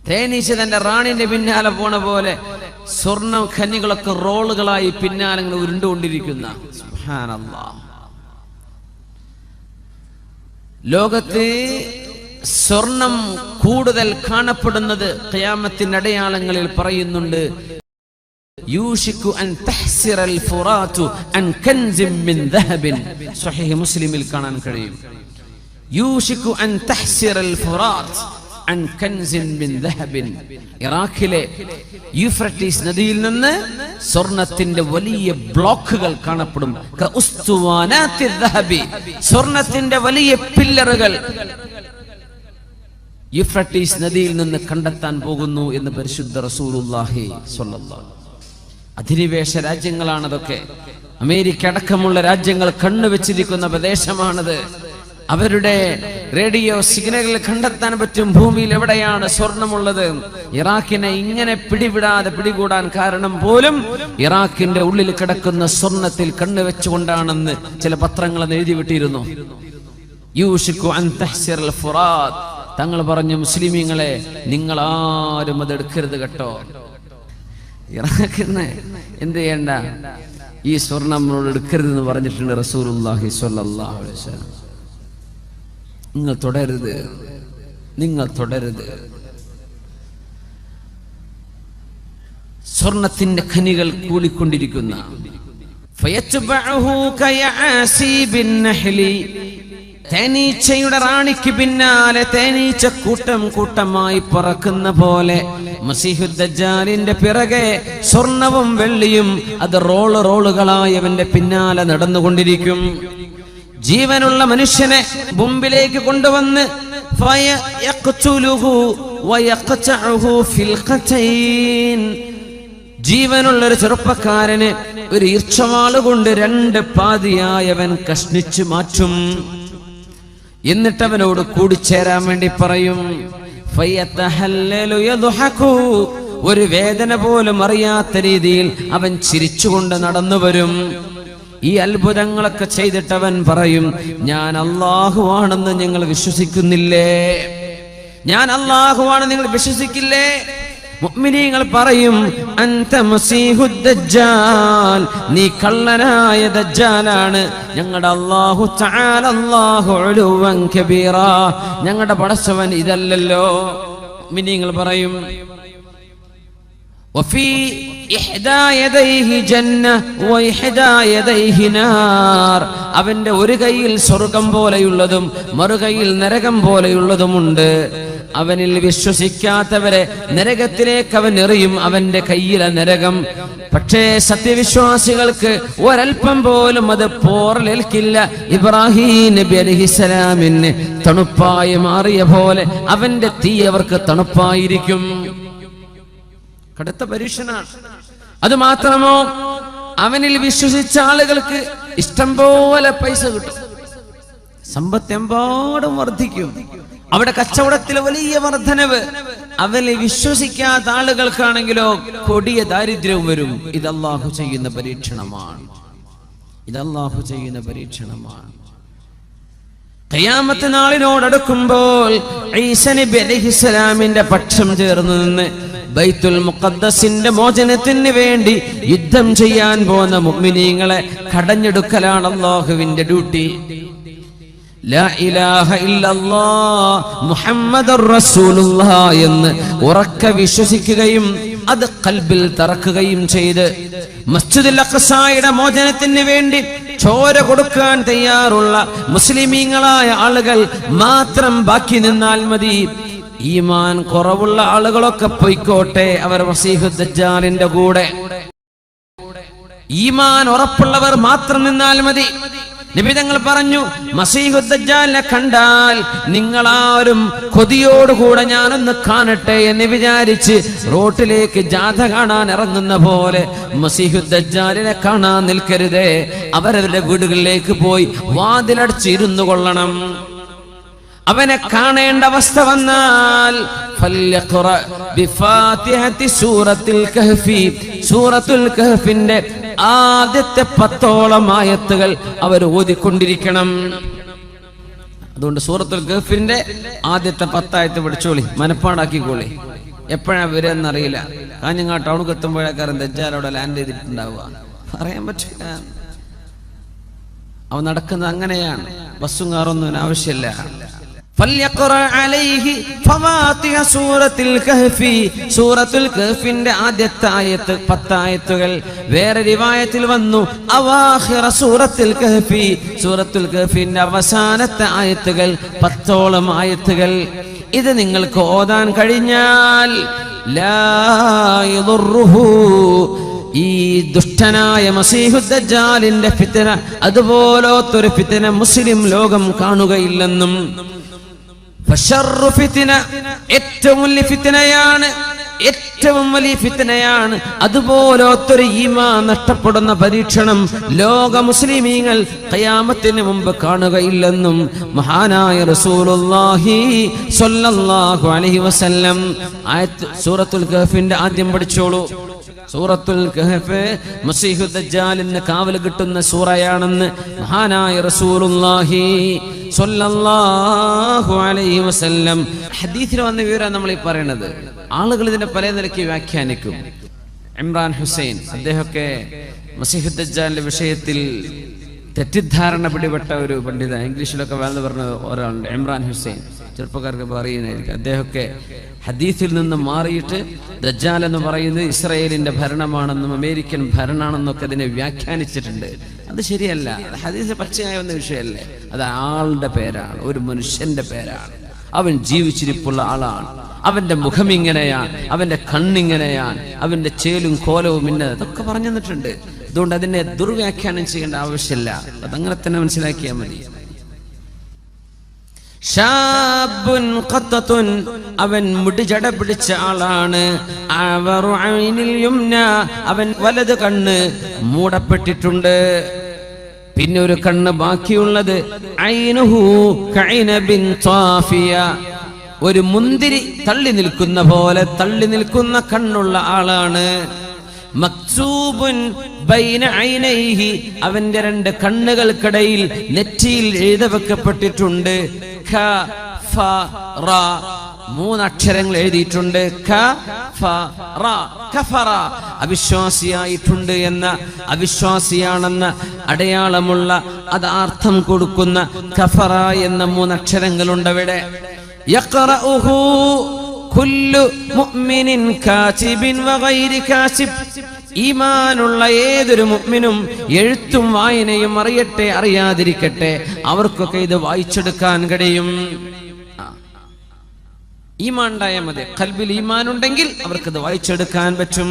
തേനീച്ച തന്റെ റാണിന്റെ പിന്നാലെ പോണ പോലെ സ്വർണ്ണ ഖനികളൊക്കെ റോളുകളായി പിന്നാലെ ഉരുണ്ടുകൊണ്ടിരിക്കുന്ന സുബ്ഹാനല്ലാഹ്. ലോകത്ത് സ്വർണം കൂടുതൽ കാണപ്പെടുന്നത് ഖിയാമത്തിന്റെ അടയാളങ്ങളിൽ പറയുന്നുണ്ട്. യൂഷികു അൻ തഹ്സിറൽ ഫുറാതു അൻ കൻസിൻ മിൻ ദഹബിൻ. സ്വഹീഹ് മുസ്ലിമിൽ കാണാൻ കഴിയും. യൂഷികു അൻ തഹ്സിറൽ ഫുറാത്ത് അൻ കൻസിൻ മിൻ ദഹബിൻ. ഇറാഖിലെ യൂഫ്രട്ടീസ് നദിയിൽ നിന്ന് സ്വർണത്തിന്റെ വലിയ ബ്ലോക്കുകൾ കാണപ്പെടും. കഉസ്തുവാനാത്തി ദഹബി. സ്വർണത്തിന്റെ വലിയ പില്ലറുകൾ യൂഫ്രട്ടീസ് നദിയിൽ നിന്ന് കണ്ടെത്താൻ പോകുന്നു എന്ന് പരിശുദ്ധ റസൂലുള്ളാഹി സ്വല്ലല്ലാഹു. അധിനിവേശ രാജ്യങ്ങളാണതൊക്കെ. അമേരിക്ക അടക്കമുള്ള രാജ്യങ്ങൾ കണ്ണുവെച്ചിരിക്കുന്ന പ്രദേശമാണത്. അവരുടെ റേഡിയോ സിഗ്നലുകൾ കണ്ടെത്താൻ പറ്റും ഭൂമിയിൽ എവിടെയാണ് സ്വർണമുള്ളത്. ഇറാഖിനെ ഇങ്ങനെ പിടികൂടാൻ കാരണം പോലും ഇറാഖിന്റെ ഉള്ളിൽ കിടക്കുന്ന സ്വർണത്തിൽ കണ്ണുവെച്ചുകൊണ്ടാണെന്ന് ചില പത്രങ്ങൾ എഴുതി വിട്ടിരുന്നു. യൂഷികു അൻ തഹ്സിറൽ ഫുറാത്ത്. തങ്ങൾ പറഞ്ഞു, മുസ്ലിമീങ്ങളെ നിങ്ങൾ ആരും അതെടുക്കരുത് കേട്ടോ. ഇറാഖിന്ന് എന്ത് ചെയ്യണ്ട, ഈ സ്വർണം നമ്മളോട് എടുക്കരുതെന്ന് പറഞ്ഞിട്ടുണ്ട് റസൂലുള്ളാഹി സ്വല്ലല്ലാഹു അലൈഹി വസല്ലം. നിങ്ങൾ തുടരുത്, നിങ്ങൾ തുടരുത്. സ്വർണത്തിന്റെ ഖനികൾ കൂടിക്കൊണ്ടിരിക്കുന്ന തേനീച്ചയുടെ റാണിക്ക് പിന്നാലെ തേനീച്ച കൂട്ടം കൂട്ടമായി പറക്കുന്ന പോലെ മസീഹുദ് ദജ്ജാലിന്റെ പിറകെ സ്വർണവും വെള്ളിയും അത് റോളുകളായി അവന്റെ പിന്നാലെ നടന്നുകൊണ്ടിരിക്കും. ജീവനുള്ള മനുഷ്യനെ മുമ്പിലേക്ക് കൊണ്ടുവന്ന് ജീവനുള്ള ഒരു ചെറുപ്പക്കാരന് ഒരു ഈർച്ചവാളുകൊണ്ട് 2 പാതിയായി അവൻ കഷ്ണിച്ചു മാറ്റും. എന്നിട്ട് അവനോട് കൂടിച്ചേരാൻ വേണ്ടി പറയും. ഒരു വേദന പോലും അറിയാത്ത രീതിയിൽ അവൻ ചിരിച്ചുകൊണ്ട് നടന്നു വരും. ഈ അത്ഭുതങ്ങളൊക്കെ ചെയ്തിട്ടവൻ പറയും, ഞാൻ അല്ലാഹു ആണെന്ന് ഞങ്ങൾ വിശ്വസിക്കുന്നില്ലേ? ഞാൻ അല്ലാഹുവാണ്, നിങ്ങൾ വിശ്വസിക്കില്ലേ? മുഅ്മിനീങ്ങൾ പറയും അൻത മസീഹുദ് ദജ്ജാൽ, നീ കള്ളനായ ദജ്ജാലാണ്. ഞങ്ങളുടെ അല്ലാഹു തആല അല്ലാഹു ഉലുവൻ കബീറ, ഞങ്ങളുടെ പടച്ചവൻ ഇതല്ലല്ലോ. മുഅ്മിനീങ്ങൾ പറയും വഫീ ഇഹ്ദാ യദൈഹി ജന്ന വഇഹ്ദാ യദൈഹി നാർ, അവന്റെ ഒരു കൈയിൽ സ്വർഗം പോലെയുള്ളതും മറുകൈയിൽ നരകം പോലെയുള്ളതുമുണ്ട്. അവനിൽ വിശ്വസിക്കാത്തവരെ നരകത്തിലേക്ക് അവൻ എറിയും, അവന്റെ കയ്യിലെ നരകം. പക്ഷേ സത്യവിശ്വാസികൾക്ക് ഒരൽപ്പം പോലും അത് പോറലേൽക്കില്ല. ഇബ്രാഹിം നബി അലൈഹിസ്സലാമിന് തണുപ്പായി മാറിയ പോലെ അവന്റെ തീ അവർക്ക് തണുപ്പായിരിക്കും. കടുത്ത പരീക്ഷനാണ്. അത് മാത്രമോ, അവനിൽ വിശ്വസിച്ച ആളുകൾക്ക് ഇഷ്ടം പോലെ പൈസ കിട്ടും, സമ്പത്തെമ്പാടും വർദ്ധിക്കും, അവിടെ കച്ചവടത്തിലെ വലിയ വർധനവ്. അവനെ വിശ്വസിക്കാത്ത ആളുകൾക്കാണെങ്കിലോ കൊടിയ ദാരിദ്ര്യവും വരും. ഇത് അല്ലാഹു ചെയ്യുന്ന പരീക്ഷണമാണ്. ഇത് അല്ലാഹു ചെയ്യുന്ന പരീക്ഷണമാണ്. ഖിയാമത്ത് നാളിനോടടുക്കുമ്പോൾ ഈസ നബി അലൈഹിസ്സലാമിന്റെ പക്ഷം ചേർന്ന് നിന്ന് ബൈത്തുൽ മുഖദ്ദസിന്റെ മോചനത്തിന് വേണ്ടി യുദ്ധം ചെയ്യാൻ പോകുന്ന മുഅ്മിനീങ്ങളെ കടഞ്ഞെടുക്കലാണ് അല്ലാഹുവിന്റെ ഡ്യൂട്ടി. ലാ ഇലാഹ ഇല്ലല്ലാഹ് മുഹമ്മദുർ റസൂലുള്ളാഹ് എന്ന് ഉറക്കെ വിശ്വസിക്കുകയും അത് ഖൽബിൽ തറക്കുകയും ചെയ്ത് മസ്ജിദുൽ അഖ്സായുടെ മോചനത്തിന് വേണ്ടി ചോര കൊടുക്കാൻ തയ്യാറുള്ള മുസ്ലിമീങ്ങളായ ആളുകൾ മാത്രം ബാക്കി നിന്നാൽ മതി. ഈമാൻ കുറവുള്ള ആളുകളൊക്കെ പൊയ്ക്കോട്ടെ, അവർ മസീഹുദ് ദജ്ജാലിന്റെ കൂടെ. ഈമാൻ ഉറപ്പുള്ളവർ മാത്രം നിന്നാൽ മതി. നബി തങ്ങൾ പറഞ്ഞു, മസീഹുദ് ദജ്ജാലിനെ കണ്ടാൽ നിങ്ങളാരും കൊതിയോടുകൂടെ ഞാനൊന്ന് കാണട്ടെ എന്ന് വിചാരിച്ച് റോട്ടിലേക്ക് ജാഥ കാണാൻ ഇറങ്ങുന്ന പോലെ മസീഹുദ് ദജ്ജാലിനെ കാണാൻ നിൽക്കരുതേ. അവരവരുടെ വീടുകളിലേക്ക് പോയി വാതിലടച്ചിരുന്നു കൊള്ളണം. അവനെ കാണേണ്ട അവസ്ഥ വന്നാൽ സൂറത്തുൽ കഹ്ഫിന്റെ ആദ്യത്തെ 10ഓളം ആയത്തുകൾ അവർ ഓതിക്കൊണ്ടിരിക്കണം. അതുകൊണ്ട് സൂറത്തുൽ കഹ്ഫിന്റെ ആദ്യത്തെ 10 ആയത്ത് പഠിച്ചോളി, മനപ്പാടാക്കിക്കോളി. എപ്പോഴാ വരെന്നറിയില്ല. കാഞ്ഞങ്ങാട് ടൗണിൽ എത്തുമ്പോഴേക്കാരൻ ദജ്ജാലവിടെ ലാൻഡ് ചെയ്തിട്ടുണ്ടാവുക, പറയാൻ പറ്റില്ല. അവൻ നടക്കുന്നത് അങ്ങനെയാണ്. ബസ്സും കാറൊന്നും ആവശ്യമില്ല. സൂറത്തുൽ കഹ്ഫിന്റെ ആദ്യത്തെ ആയത്ത് 10 ആയത്തുകൾ. വേറെ റിവായത്തിൽ വന്നു അവാഖിറ സൂറത്തുൽ കഹ്ഫി, സൂറത്തുൽ കഹ്ഫിന്റെ അവസാനത്തെ ആയത്തുകൾ 10ഓളം ആയത്തുകൾ. ഇത് നിങ്ങൾക്ക് ഓതാൻ കഴിഞ്ഞാൽ ലാ യദുറുഹു, ഈ ദുഷ്ടനായ മസീഹുദ് ദജ്ജാലിന്റെ ഫിത്ന, അതുപോലത്തൊരു ഫിത്ന മുസ്ലിം ലോകം കാണുകയില്ലെന്നും, ഏറ്റവും വലിയ ഫിത്നയാണ്, ഏറ്റവും വലിയ ഫിത്നയാണ്, അതുപോലത്തൊരു ഈമാൻ നഷ്ടപ്പെടുന്ന പരീക്ഷണം ലോക മുസ്ലിമീങ്ങൾ ഖിയാമത്തിന് മുമ്പ് കാണുകയില്ലെന്നും മഹാനായ റസൂലുള്ളാഹി സ്വല്ലല്ലാഹു അലൈഹി വസല്ലം. ആയത്ത് സൂറത്തുൽ കഹ്ഫിന്റെ ആദ്യം പഠിച്ചോളൂ. സൂറത്തുൽ കഹ്ഫ് മസീഹുദ് ദജ്ജാലിന് കാവൽ കിട്ടുന്ന സൂറയാണെന്ന് മഹാനായ റസൂലുള്ളാഹി സ്വല്ലല്ലാഹു അലൈഹി വസല്ലം ഹദീസിൽ വന്ന വിവരം നമ്മൾ ഈ പറയുന്നത്. ആളുകൾ ഇതിനെ പല നിലയ്ക്ക് വ്യാഖ്യാനിക്കും. ഇമ്രാൻ ഹുസൈൻ, അദ്ദേഹമൊക്കെ മസീഹുദ് ദജ്ജാലിന്റെ വിഷയത്തിൽ തെറ്റിദ്ധാരണ പിടിപെട്ട ഒരു പണ്ഡിത, ഇംഗ്ലീഷിലൊക്കെ വേണമെന്ന് പറഞ്ഞ ഒരാളുണ്ട്, ഇമ്രാൻ ഹുസൈൻ. ചെറുപ്പക്കാർക്ക് പറയുന്നതായിരിക്കും. അദ്ദേഹമൊക്കെ ഹദീസിൽ നിന്ന് മാറിയിട്ട് ദജ്ജാൽ എന്ന് പറയുന്നത് ഇസ്രായേലിന്റെ ഭരണമാണെന്നും അമേരിക്കൻ ഭരണമാണെന്നൊക്കെ അതിനെ വ്യാഖ്യാനിച്ചിട്ടുണ്ട്. അത് ശരിയല്ല. ഹദീസ് പച്ചയായ ഒന്ന വിഷയമല്ലേ. അത് ആളുടെ പേരാണ്, ഒരു മനുഷ്യന്റെ പേരാണ്. അവൻ ജീവിച്ചിരിപ്പുള്ള ആളാണ്. അവന്റെ മുഖം ഇങ്ങനെയാണ്, അവന്റെ കണ്ണിങ്ങനെയാണ്, അവന്റെ ചേലും കോലവും ഇന്നത്, അതൊക്കെ പറഞ്ഞു തന്നിട്ടുണ്ട്. അതുകൊണ്ട് അതിനെ ദുർവ്യാഖ്യാനം ചെയ്യേണ്ട ആവശ്യമില്ല. അതങ്ങനെ തന്നെ മനസ്സിലാക്കിയാൽ മതി. ഷാബുൻ ഖത്തത്തുൻ, അവൻ മുടിജട പിടിച്ച ആളാണ്. അവറു ഐനിൽ യുംന, അവൻ വലത് കണ്ണ് മൂടപ്പെട്ടിട്ടുണ്ട്. പിന്നെ ഒരു കണ്ണ് ബാക്കിയുള്ളത് ഐനുഹു കൈനബിൻ ത്വാഫിയ, ഒരു മുന്തിരി തള്ളി നിൽക്കുന്ന പോലെ തള്ളി നിൽക്കുന്ന കണ്ണുള്ള ആളാണ്. മക്സൂബുൻ ബൈന ഐനൈഹി, അവന്റെ 2 കണ്ണുകൾക്കിടയിൽ നെറ്റിയിൽ എഴുതി വെക്കപ്പെട്ടിട്ടുണ്ട് ഖ ഫ റ. 3 അക്ഷരങ്ങൾ എഴുതിയിട്ടുണ്ട്. കഫറ, അവിശ്വാസിയായിട്ടുണ്ട് എന്ന, അവിശ്വാസിയാണെന്ന അടയാളമുള്ള, അത് അർത്ഥം കൊടുക്കുന്ന കഫറ എന്ന 3 അക്ഷരങ്ങളുണ്ട് അവിടെ. യഖറഉഹു കുല്ലു മുഅ്മിനിൻ കാതിബിൻ വഗൈരി കാതിബ്, ഈമാനുള്ള ഏതൊരു മുഅ്മിനും എഴുത്തും വായനയും അറിയട്ടെ അറിയാതിരിക്കട്ടെ അവർക്കൊക്കെ ഇത് വായിച്ചെടുക്കാൻ കഴിയും. ഈമാൻ ഉണ്ടായാൽ മതി, ഖൽബിൽ ഈമാൻ ഉണ്ടെങ്കിൽ അവർക്കത് വായിച്ചെടുക്കാൻ പറ്റും.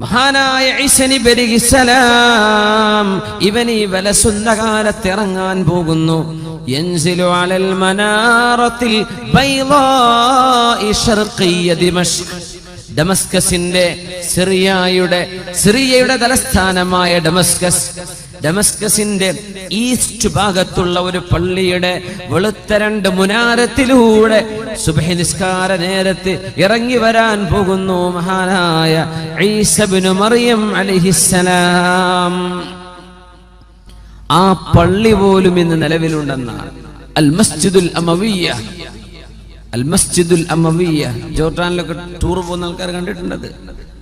മഹാനായ ഈസാ നബി അലൈഹിസ്സലാം ഇവൻ ഈ വലസുന്നകാലത്ത് ഇറങ്ങാൻ പോകുന്നു. യൻസിലു അലൽ മനാറത്തിൽ ബൈളാഇ ശർഖിയ ദിമഷ്ക്, ഡമസ്കസിന്റെ സിറിയയുടെ തലസ്ഥാനമായ ഡമസ്കസിന്റെ ഈസ്റ്റ് ഭാഗത്തുള്ള ഒരു പള്ളിയുടെ വെളുത്ത 2 മുനാരത്തിലൂടെ സുബ്ഹി നിസ്കാര നേരത്ത് ഇറങ്ങി വരാൻ പോകുന്നു മഹാനായ ഈസാ ഇബ്നു മറിയം അലൈഹിസ്സലാം. ആ പള്ളി പോലും ഇന്ന് നിലവിലുണ്ടെന്നാണ്. അൽ മസ്ജിദുൽ അമവിയ്യ, ജോർഡാനിലൊക്കെ ടൂർ പോകുന്ന ആൾക്കാർ കണ്ടിട്ടുണ്ടത്.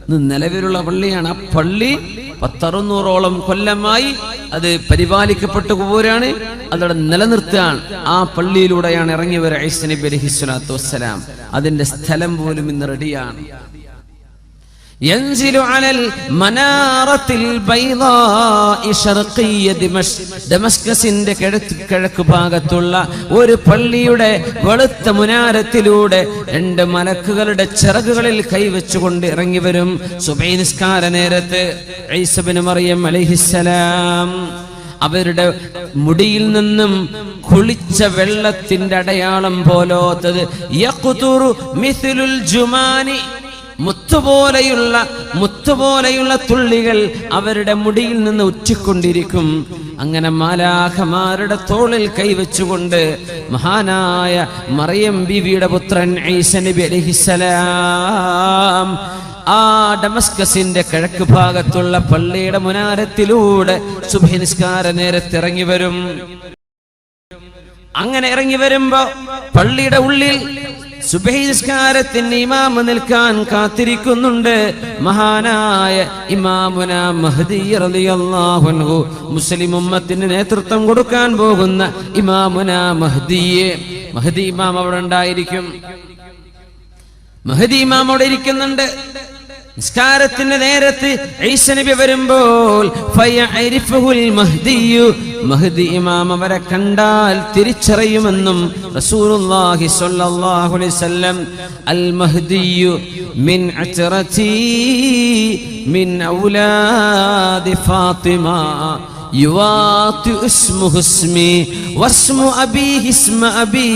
ഇന്ന് നിലവിലുള്ള പള്ളിയാണ്. ആ പള്ളി 10-600ഓളം കൊല്ലമായി അത് പരിപാലിക്കപ്പെട്ടു പോരാണ്, അതവിടെ നിലനിർത്തുകയാണ്. ആ പള്ളിയിലൂടെയാണ് ഇറങ്ങി വരിക ഈസാ നബി അലൈഹിസ്സലാത്തു വസ്സലാം. അതിന്റെ സ്ഥലം പോലും ഇന്ന് റെഡിയാണ്. യൻസിലു അലൽ മനാറത്തിൽ ബൈളാഇ ശർഖിയ ദിമഷ്ക്, ദമസ്കസിന്റെ കിഴക്ക് ഭാഗത്തുള്ള ഒരു പള്ളിയുടെ വെളുത്ത മുനാരത്തിലൂടെ 2 മലക്കുകളുടെ ചിറകുകളിൽ കൈവച്ചുകൊണ്ട് ഇറങ്ങി വരും സുബ്ഹി നിസ്കാര നേരത്ത് ഈസാ ഇബ്നു മറിയം അലൈഹിസ്സലാം. അവരുടെ മുടിയിൽ നിന്നും കുളിച്ച വെള്ളത്തിന്റെ അടയാളം പോലോത്തത്, യഖ്തുറു മിസ്ലുൽ ജുമാനി, മുത്തുപോലെയുള്ള തുള്ളികൾ അവരുടെ മുടിയിൽ നിന്ന് ഉറ്റിക്കൊണ്ടിരിക്കും. അങ്ങനെ മാലാഖമാരുടെ തോളിൽ കൈവച്ചുകൊണ്ട് മഹാനായ മറിയം ബീവിയുടെ പുത്രൻ ഈസാ നബി അലൈഹിസ്സലാം ആ ഡമസ്കസിന്റെ കിഴക്ക് ഭാഗത്തുള്ള പള്ളിയുടെ മുനാരത്തിലൂടെ സുബ്ഹി നിസ്കാര നേരത്ത് ഇറങ്ങി വരും. അങ്ങനെ ഇറങ്ങി വരുമ്പോ പള്ളിയുടെ ഉള്ളിൽ സുബ്ഹി നിസ്കാരത്തിന് ഇമാമ് നിൽക്കാൻ കാത്തിരിക്കുന്നുണ്ട് മഹാനായ ഇമാമുന മഹ്ദി റളിയല്ലാഹു അൻഹു. മുസ്ലിം ഉമ്മത്തിന് നേതൃത്വം കൊടുക്കാൻ പോകുന്ന ഇമാമുന മഹ്ദി ഇമാം അവിടെ ഉണ്ടായിരിക്കും. മഹ്ദി ഇമാം അവിടെ ഇരിക്കുന്നുണ്ട്. നിസ്കാരത്തിന്റെ നേരത്ത് ഈസാ നബി വരുമ്പോൾ ഫയഅരിഫുൽ മഹ്ദിയു, മഹ്ദി ഇമാം അവരെ കണ്ടാൽ തിരിച്ചറിയുമെന്നും റസൂലുള്ളാഹി സ്വല്ലല്ലാഹു അലൈഹി വസല്ലം അൽ മഹ്ദിയു മിൻ അത്റതി മിൻ ഔലാദി ഫാത്തിമ യുവാതി ഇസ്മുഹു ഇസ്മി വസ്മു അബീഹി ഇസ്മ അബീ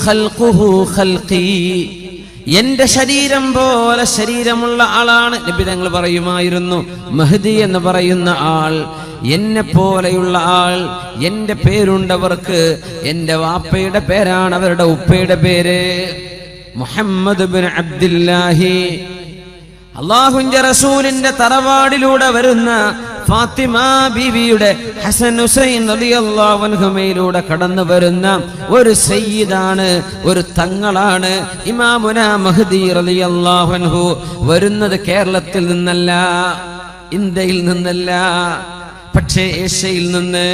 ഖൽഖുഹു ഖൽഖി, എന്റെ ശരീരം പോലെ ശരീരമുള്ള ആളാണ്. നബി തങ്ങൾ പറയുമായിരുന്നു, മഹ്ദി എന്ന് പറയുന്ന ആൾ എന്നെ പോലെയുള്ള ആൾ, എന്റെ പേരുണ്ടവർക്ക്, എന്റെ വാപ്പയുടെ പേരാണ് അവരുടെ ഉപ്പയുടെ പേര്, മുഹമ്മദ് ബിൻ അബ്ദുല്ലാഹി. അല്ലാഹുവിന്റെ റസൂലിന്റെ തറവാടിലൂടെ വരുന്ന ഫാത്തിമ ബീവിയുടെ ഹസൻ ഹുസൈൻ റളിയല്ലാഹു അൻഹുമയിലൂടെ കടന്നു വരുന്ന ഒരു സയ്യിദാണ്, ഒരു തങ്ങളാണ് ഇമാമുന മഹ്ദി റളിയല്ലാഹു അൻഹു. വരുന്നത് കേരളത്തിൽ നിന്നല്ല, ഇന്ത്യയിൽ നിന്നല്ല, പക്ഷേ ഏഷ്യയിൽ നിന്ന്.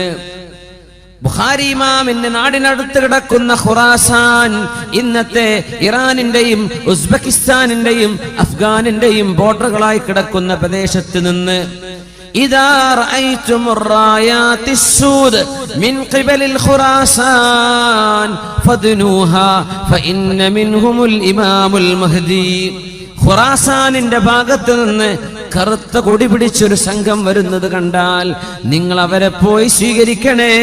ബുഖാരി ഇമാമിന്റെ നാടിനടുത്ത് കിടക്കുന്ന ഖുറാസാൻ, ഇന്നത്തെ ഇറാനിന്റെയും ഉസ്ബെക്കിസ്ഥാനിന്റെയും അഫ്ഗാനിന്റെയും ബോർഡറുകളായി കിടക്കുന്ന പ്രദേശത്ത് നിന്ന് إذا رأيتم الرايات السود من قبل الخراسان فادنوها فإن منهم الإمام المهدي. ഖുറാസാനിന്റെ ഭാഗത്ത് നിന്ന് കറുത്ത കൊടി പിടിച്ചൊരു സംഘം വരുന്നത് കണ്ടാൽ നിങ്ങൾ അവരെ പോയി സ്വീകരിക്കണേ,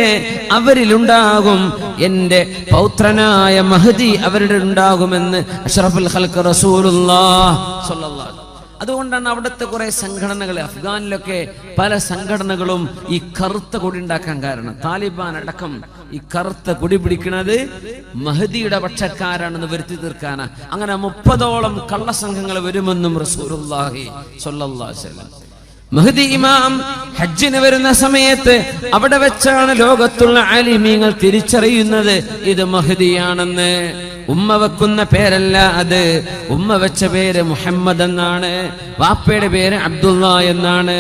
അവരിലുണ്ടാകും എന്റെ പൗത്രനായ മഹ്ദി, അവരുടെ ഉണ്ടാകുമെന്ന് അഷ്റഫുൽ ഖൽഖ് റസൂലുള്ളാഹി സ്വല്ലല്ലാഹു അലൈഹി. അതുകൊണ്ടാണ് അവിടുത്തെ കുറെ സംഘടനകൾ, അഫ്ഗാനിലൊക്കെ പല സംഘടനകളും ഈ കറുത്ത കൊടി ഉണ്ടാക്കാൻ കാരണം. താലിബാൻ അടക്കം ഈ കറുത്ത കൊടി പിടിക്കുന്നത് മഹ്ദിയുടെ പക്ഷക്കാരാണെന്ന് വരുത്തി തീർക്കാനാ. അങ്ങനെ 30ഓളം കള്ളസംഘങ്ങൾ വരുമെന്നും റസൂലുള്ളാഹി സ്വല്ലല്ലാഹു അലൈഹി വസല്ലം. മഹ്ദി ഇമാം ഹജ്ജിന് വരുന്ന സമയത്ത് അവിടെ വെച്ചാണ് ലോകത്തുള്ള ആലിമീങ്ങൾ തിരിച്ചറിയുന്നത് ഇത് മഹ്ദിയാണെന്ന്. ഉമ്മ വെക്കുന്ന പേരല്ല അത്, ഉമ്മ വെച്ച പേര് മുഹമ്മദ് എന്നാണ്, വാപ്പയുടെ പേര് അബ്ദുള്ള എന്നാണ്.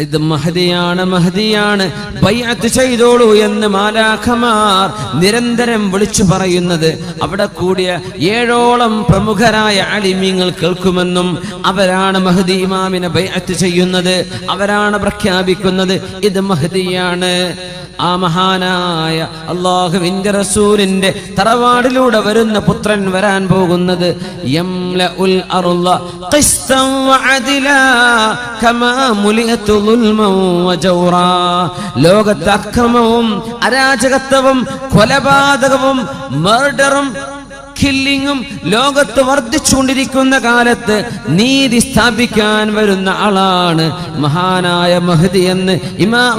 ഇത് മഹദിയാണ്, മഹദിയാണ്, ബൈഅത്ത് ചെയ്തോളൂ എന്ന് മാലാഖമാർ നിരന്തരം വിളിച്ചു പറയുന്നത് അവിടെ കൂടിയ 7ഓളം പ്രമുഖരായ ആലിമീങ്ങൾ കേൾക്കുമെന്നും അവരാണ് മഹദി ഇമാമിനെ ബൈഅത്ത് ചെയ്യുന്നത്, അവരാണ് പ്രഖ്യാപിക്കുന്നത് ഇത് മഹദിയാണ്. ആ മഹാനായ അല്ലാഹുവിന്റെ റസൂലിന്റെ തറവാടിലൂടെ വരുന്ന പുത്രൻ വരാൻ പോകുന്നത് യംലഉൽ അർള ഖിസ്തൻ വഅദിലാ കമാ മുലിഅത് ളുൽമൻ വജൗറാ. ലോകത്തെ അക്രമവും അരാജകത്വവും കൊലപാതകവും മർഡറും കില്ലിങ്ങും ലോകത്ത് വർദ്ധിച്ചുകൊണ്ടിരിക്കുന്ന കാലത്ത് നീതി സ്ഥാപിക്കാൻ വരുന്ന ആളാണ് മഹാനായ മഹ്ദി എന്ന്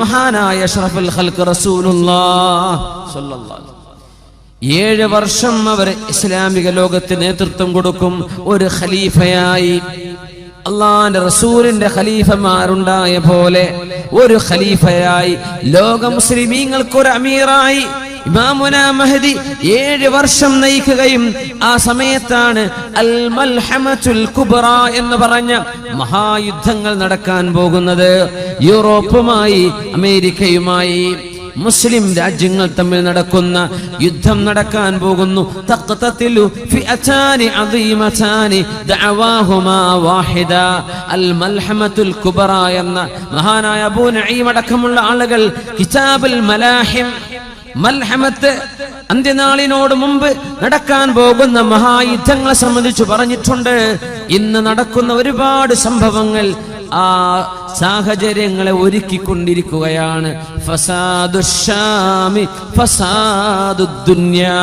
മഹാനായ അഷ്റഫുൽ ഖൽഖ് റസൂലുള്ളാഹി സ്വല്ലല്ലാഹു അലൈഹി വസല്ലം 7 വർഷം അവർ ഇസ്ലാമിക ലോകത്തിന് നേതൃത്വം കൊടുക്കും. ഒരു ഖലീഫയായി അള്ളാന്റെ റസൂലിന്റെ ഖലീഫമാരുണ്ടായ പോലെ ഒരു ഖലീഫയായി ലോക മുസ്ലിമീങ്ങൾക്ക് ഒരു അമീറായി ഇമാമുന മഹ്ദി 7 വർഷം നയിക്കുകയും ആ സമയത്താണ് അൽ മൽഹമത്തുൽ കുബ്ര എന്ന് പറഞ്ഞ മഹായുദ്ധങ്ങൾ നടക്കാൻ പോകുന്നത്. യൂറോപ്പുമായി അമേരിക്കയുമായി മുസ്ലിം രാജ്യങ്ങൾ തമ്മിൽ നടക്കുന്ന യുദ്ധം നടക്കാൻ പോകുന്നു. തഖ്തതിലു ഫിഅതാനി അദീമതാനി ദഅവാഹുമാ വാഹിദ. അൽ മൽഹമത്തുൽ കുബ്ര എന്ന മഹാനായ അബൂ നഈം അടക്കമുള്ള ആളുകൾ കിതാബുൽ മലാഹിം, മൽഹമത്ത് അന്ത്യനാളിനോട് മുമ്പ് നടക്കാൻ പോകുന്ന മഹായുദ്ധങ്ങളെ സംബന്ധിച്ച് പറഞ്ഞിട്ടുണ്ട്. ഇന്ന് നടക്കുന്ന ഒരുപാട് സംഭവങ്ങൾ ആ സാഹചര്യങ്ങളെ ഒരുക്കിക്കൊണ്ടിരിക്കുകയാണ്. ഫസാദുശ്ശാമി ഫസാദുദ്ദുന്യാ.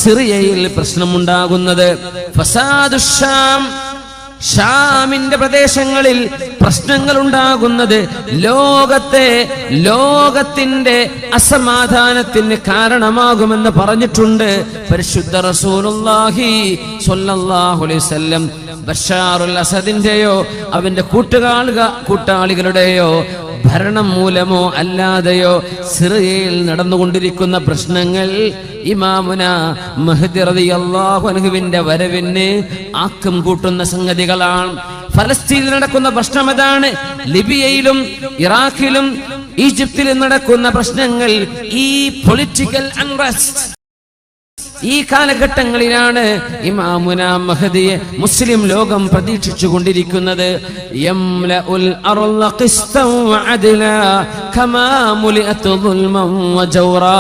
സിറിയയിൽ പ്രശ്നമുണ്ടാകുന്നത് ഫസാദുശ്ശാം, ഷാമിന്റെ പ്രദേശങ്ങളിൽ പ്രശ്നങ്ങൾ ഉണ്ടാകുന്നത് ലോകത്തിന്റെ അസമാധാനത്തിന് കാരണമാകുമെന്ന് പറഞ്ഞിട്ടുണ്ട് പരിശുദ്ധ റസൂലുള്ളാഹി സ്വല്ലല്ലാഹു അലൈഹി വസല്ലം. ബഷാറുൽ അസദിന്റെയോ അവന്റെ കൂട്ടാളികളുടെയോ ഭരണം മൂലമോ അല്ലാതെയോ സിറിയയിൽ നടന്നുകൊണ്ടിരിക്കുന്ന പ്രശ്നങ്ങൾ ഇമാമുന മഹ്ദി റളിയല്ലാഹു അൻഹുവിന്റെ വരവിന് ആക്കം കൂട്ടുന്ന സംഗതികളാണ്. ഫലസ്തീനിൽ നടക്കുന്ന പ്രശ്നം അതാണ്. ലിബിയയിലും ഇറാഖിലും ഈജിപ്തിലും നടക്കുന്ന പ്രശ്നങ്ങൾ ഈ പൊളിറ്റിക്കൽ അൺറസ്റ്റ് ഈ കാലഘട്ടങ്ങളിലാണ് ഇമാമുന മഹ്ദിയെ മുസ്ലിം ലോകം പ്രതീക്ഷിച്ചു കൊണ്ടിരിക്കുന്നത്. യംലഉൽ അർള ഖിസ്തൻ വഅദ്ലാ കമാ മുലിഅത് ളുൽമൻ വജൗറാ.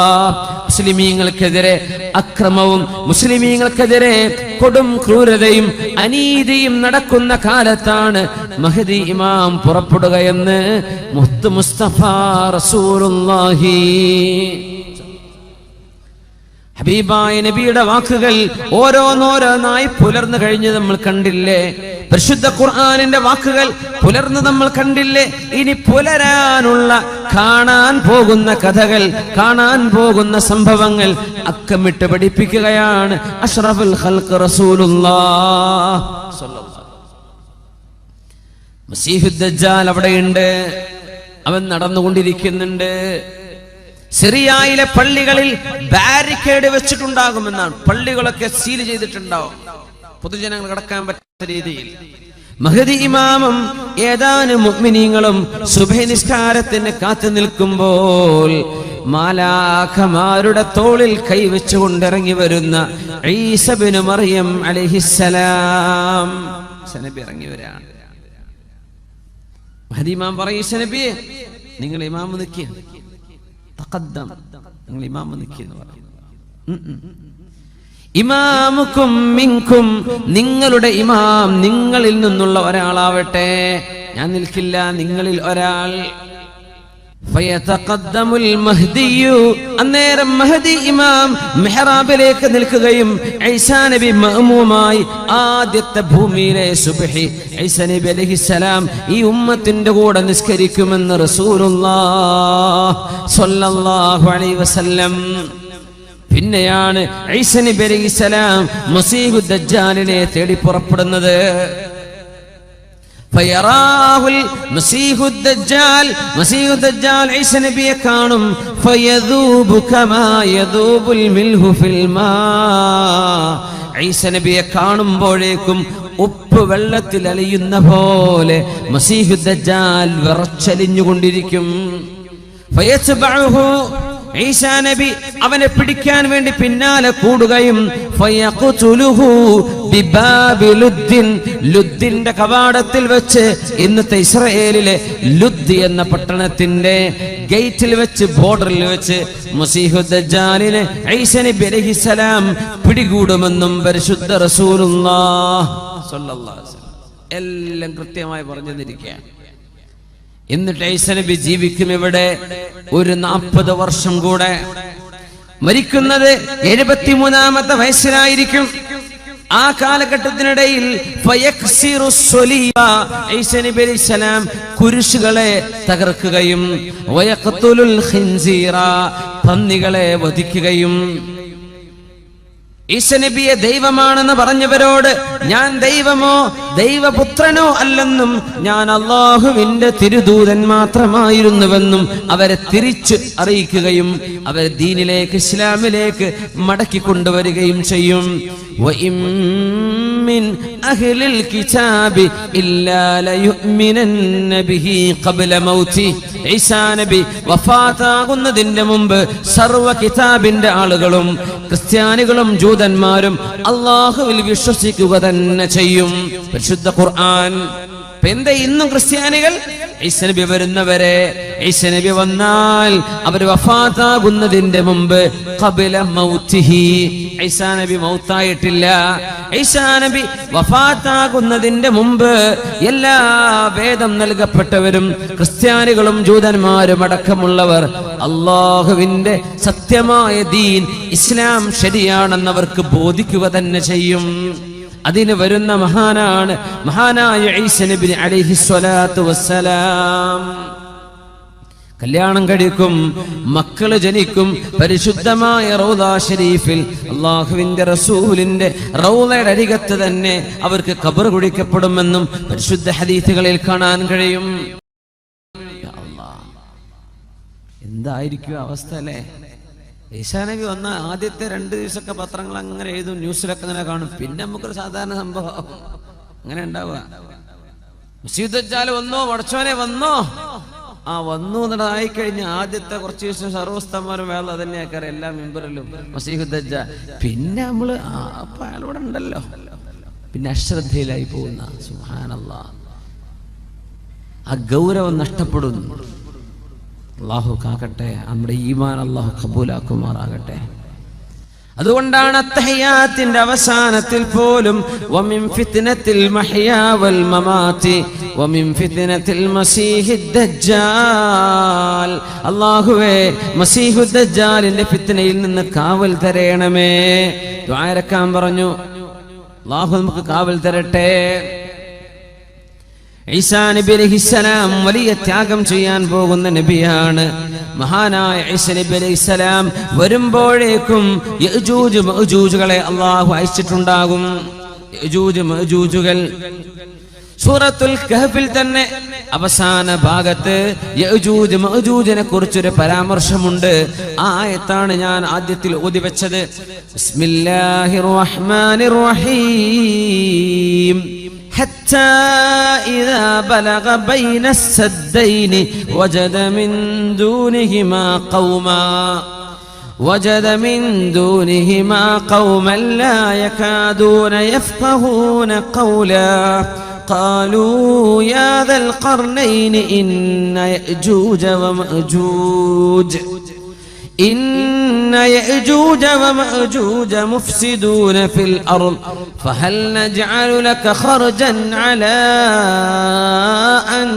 മുസ്ലിമീങ്ങൾക്കെതിരെ അക്രമവും മുസ്ലിമീങ്ങൾക്കെതിരെ കൊടും ക്രൂരതയും അനീതിയും നടക്കുന്ന കാലത്താണ് മഹ്ദി ഇമാം പുറപ്പെടുകയെന്ന് മുഹമ്മദ് മുസ്തഫ റസൂലുള്ളാഹി ഹബീബായ നബിയുടെ വാക്കുകൾ ഓരോന്നോരോന്നായി പുലർന്നു കഴിഞ്ഞ് നമ്മൾ കണ്ടില്ലേ? പരിശുദ്ധ ഖുർആനിന്റെ വാക്കുകൾ പുലർന്ന് നമ്മൾ കണ്ടില്ലേ? ഇനി പുലരാനുള്ള കാണാൻ പോകുന്ന കഥകൾ, കാണാൻ പോകുന്ന സംഭവങ്ങൾ അക്കമിട്ട് പഠിപ്പിക്കുകയാണ് അഷ്റഫുൽ ഖൽഖ് റസൂലുള്ളാഹി സ്വല്ലല്ലാഹു അലൈഹി വസല്ലം. മസീഹുദ് ദജ്ജാൽ അവിടെയുണ്ട്, അവൻ നടന്നുകൊണ്ടിരിക്കുന്നുണ്ട്. സിറിയയിലെ പള്ളികളിൽ ബാരിക്കേഡ് വെച്ചിട്ടുണ്ടാകുമെന്നാണ്. പള്ളികളൊക്കെ സീൽ ചെയ്തിട്ടുണ്ടാവും, പൊതുജനങ്ങൾ കടക്കാൻ പറ്റാത്ത രീതിയിൽ. മഹ്ദി ഇമാമും ഏതാനും മുഅ്മിനീങ്ങളും സുബ്ഹി നിസ്കാരത്തിന് കാത്തു നിൽക്കുമ്പോൾ മാലാഖമാരുടെ തോളിൽ കൈവച്ചുകൊണ്ടിറങ്ങി വരുന്ന ഈസ ഇബ്നു മറിയം അലൈഹിസ്സലാം നബി ഇറങ്ങി വരാണ്. മഹ്ദി ഇമാം പറയും, ഈസ നബിയെ നിങ്ങൾ ഇമാമ് നിൽക്കുക, തഖദ്ദം, നിങ്ങൾ ഇമാമ് നിൽക്കുന്നു പറഞ്ഞു. ഇമാമുക്കും മിൻകും, നിങ്ങളുടെ ഇമാം നിങ്ങളിൽ നിന്നുള്ള ഒരാളാവട്ടെ, ഞാൻ നിൽക്കില്ല, നിങ്ങളിൽ ഒരാൾ. ഫയതഖദ്ദമുൽ മഹ്ദിയു, അന്നേരം മഹ്ദി ഇമാം മിഹ്റാബിലേക്ക് നിൽക്കുകയും ഈസാ നബി മഅ്മൂമായി ആദ്യത്തെ ഭൂമിയിലെ സുബ്ഹി ഈസാ നബി അലൈഹിസ്സലാം ഈ ഉമ്മത്തിന്റെ കൂടെ നിസ്കരിക്കുമെന്ന് റസൂലുള്ളാഹി സ്വല്ലല്ലാഹു അലൈഹി വസല്ലം. പിന്നെയാണ് ഈസാ നബി അലൈഹിസ്സലാം മസീഹുദ് ദജ്ജാലിനെ തേടി പുറപ്പെടുന്നത്. ഫയറാഹുൽ മസീഹുദ് ദജ്ജാൽ, മസീഹുദ് ദജ്ജാൽ ഈസ നബിയെ കാണും. ഫയദൂബു കമാ യദൂബുൽ മിൽഹു ഫിൽ മാ, ഈസ നബിയെ കാണുമ്പോഴേക്കും ഉപ്പ് വെള്ളത്തിൽ അലിയുന്ന പോലെ മസീഹുദ് ദജ്ജാൽ വിറച്ചലിഞ്ഞുകൊണ്ടിരിക്കും. ഫയത്ബഉഹു, ഈസാ നബി അവനെ പിടിക്കാൻ വേണ്ടി പിന്നാലെ കൂടുകയും ഫയഖ്തുലുഹു ബിബാബി ലുദ്ദിൻ, ലുദ്ദിന്റെ കവാടത്തിൽ വെച്ച്, ഇന്നത്തെ ഇസ്രായേലിലെ ലുദ് എന്ന പട്ടണത്തിന്റെ ഗേറ്റിൽ വെച്ച്, ബോർഡറിൽ വെച്ച് മസീഹുദ് ദജ്ജാലിനെ ഈസാ നബി അലൈഹിസ്സലാം പിടികൂടുമെന്നും പരിശുദ്ധ റസൂലുള്ളാഹി സ്വല്ലല്ലാഹു അലൈഹി വസല്ലം എല്ലാം കൃത്യമായി പറഞ്ഞു തന്നിരിക്കുകയാണ്. എന്നിട്ട് ഈസാ നബി ജീവിക്കും ഇവിടെ ഒരു 40 വർഷം കൂടെ. മരിക്കുന്നത് 73-ാമത്തെ വയസ്സിലായിരിക്കും. ആ കാലഘട്ടത്തിനിടയിൽ ഈസാ നബി അലൈഹിസ്സലാം കുരിശുകളെ തകർക്കുകയും വയഖ്തുലുൽ ഖിൻസീറ, പന്നികളെ വധിക്കുകയും, ഈസാ നബിയെ ദൈവമാണെന്ന് പറഞ്ഞവരോട് ഞാൻ ദൈവമോ ദൈവപുത്രനോ അല്ലെന്നും ഞാൻ അല്ലാഹുവിന്റെ തിരുദൂതൻ മാത്രമായിരുന്നുവെന്നും അവരെ തിരിച്ച് അറിയിക്കുകയും അവരെ ദീനിലേക്ക്, ഇസ്ലാമിലേക്ക് മടക്കി കൊണ്ടുവരികയും ചെയ്യും. വഇമ്മിൻ അഹ്ലിൽ കിതാബി ഇല്ലാ ലയുഅ്മിനന്ന ബിഹി ഖബ്ല മൗതി, ഈസാ നബി വഫാത്താകുന്നതിന്റെ മുമ്പ് സർവ്വ കിതാബിന്റെ ആളുകളും ക്രിസ്ത്യാനികളും ജൂതന്മാരും അല്ലാഹുവിൽ വിശ്വസിക്കുക തന്നെ ചെയ്യും. പരിശുദ്ധ ഖുർആൻ. എന്തേ ഇന്നും ക്രിസ്ത്യാനികൾ ഈസാ നബി വരുന്നവരെ, ഈസാ നബി വന്നാൽ അവർ വഫാത്താകുന്നതിന്റെ മുമ്പ് ഖബ്ല മൗതിഹി, ഈസാ നബി മൗത്തായിട്ടില്ല, ഈസാ നബി വഫാത്താകുന്നതിന്റെ മുമ്പ് എല്ലാ വേദം നൽകപ്പെട്ടവരും ക്രിസ്ത്യാനികളും ജൂതന്മാരും അടക്കമുള്ളവർ അല്ലാഹുവിന്റെ സത്യമായ ദീൻ ഇസ്ലാം ശരിയാണെന്നവർക്ക് ബോധിക്കുക തന്നെ ചെയ്യും. അതിന് വരുന്ന മഹാനാണ് മഹാനായ ഈസാ നബി അലൈഹിസ്സലാത്തു വസ്സലാം. കല്യാണം കഴിക്കും, മക്കള് ജനിക്കും. പരിശുദ്ധമായ റൗദ ഷരീഫിൽ അല്ലാഹുവിന്റെ റസൂലിന്റെ റൗദയുടെ അരികത്ത് തന്നെ അവർക്ക് ഖബർ കുഴിക്കപ്പെടുമെന്നും പരിശുദ്ധ ഹദീസുകളിൽ കാണാൻ കഴിയും. എന്തായിരിക്കും അവസ്ഥ അല്ലേ? ഈസാ നബി വന്ന ആദ്യത്തെ 2 ദിവസമൊക്കെ പത്രങ്ങൾ അങ്ങനെ എഴുതും, ന്യൂസിലൊക്കെ അങ്ങനെ കാണും. പിന്നെ നമുക്കൊരു സാധാരണ സംഭവം അങ്ങനെ ഉണ്ടാവുക. മസീഹ് ദജ്ജാൽ വന്നോ, പടച്ചോനെ വന്നോ, വന്നു എന്നതായി കഴിഞ്ഞ ആദ്യത്തെ കുറച്ച് ദിവസം സർവ്വസ്ഥന്മാരും വേള അതന്നെ ആക്കാറ് എല്ലാ മെമ്പറിലും മസീഹ് ദജ്ജാൽ. പിന്നെ നമ്മള് അപ്പൊ അയാളിവിടെ ഉണ്ടല്ലോ, പിന്നെ അശ്രദ്ധയിലായി പോകുന്ന. സുബ്ഹാനല്ലാഹ്, ആ ഗൗരവം നഷ്ടപ്പെടുന്നു. അല്ലാഹു കാക്കട്ടെ, നമ്മുടെ ഈമാൻ അല്ലാഹു ഖബൂലാക്കുമാറാകട്ടെ. അതുകൊണ്ടാണ് അത്തഹിയാത്തിന്റെ അവസാനത്തിൽ പോലും വമിൻ ഫിത്നത്തിൽ മഹ്യാ വൽ മമാതി വമിൻ ഫിത്നത്തിൽ മസീഹിദ് ദജ്ജാൽ, അല്ലാഹുവേ മസീഹുദ് ദജ്ജാലിന്റെ ഫിത്നയിൽ നിന്ന് കാവൽ തരണമേ. ദുആ ഇറക്കാൻ പറഞ്ഞു. അല്ലാഹു നമുക്ക് കാവൽ തരട്ടെ. ഈസാ നബി അലൈഹിസ്സലാം വലിയ ത്യാഗം ചെയ്യാൻ പോകുന്ന നബിയാണ്. മഹാനായ ഈസാ നബി അലൈഹിസ്സലാം വരുമ്പോഴേക്കും യഅജൂജ് മഅജൂജുകളെ അല്ലാഹു അയച്ചിട്ടുണ്ടാകും. യഅജൂജ് മഅജൂജുകൾ സൂറത്തുൽ കഹ്ഫിൽ തന്നെ അവസാന ഭാഗത്ത് യഅജൂജ് മഅജൂജിനെ കുറിച്ചൊരു പരാമർശമുണ്ട്. ആ ആയത്താണ് ഞാൻ ആദ്യത്തിൽ ഓതി വെച്ചത്. ബിസ്മില്ലാഹിർ റഹ്മാനിർ റഹീം. حتى إذا بلغ بين السدين وجد من دونهما قوما لا يكادون يفقهون قولا قالوا يا ذا القرنين إن يأجوج ومأجوج مفسدون في الأرض فهل نجعل لك خرجا على أن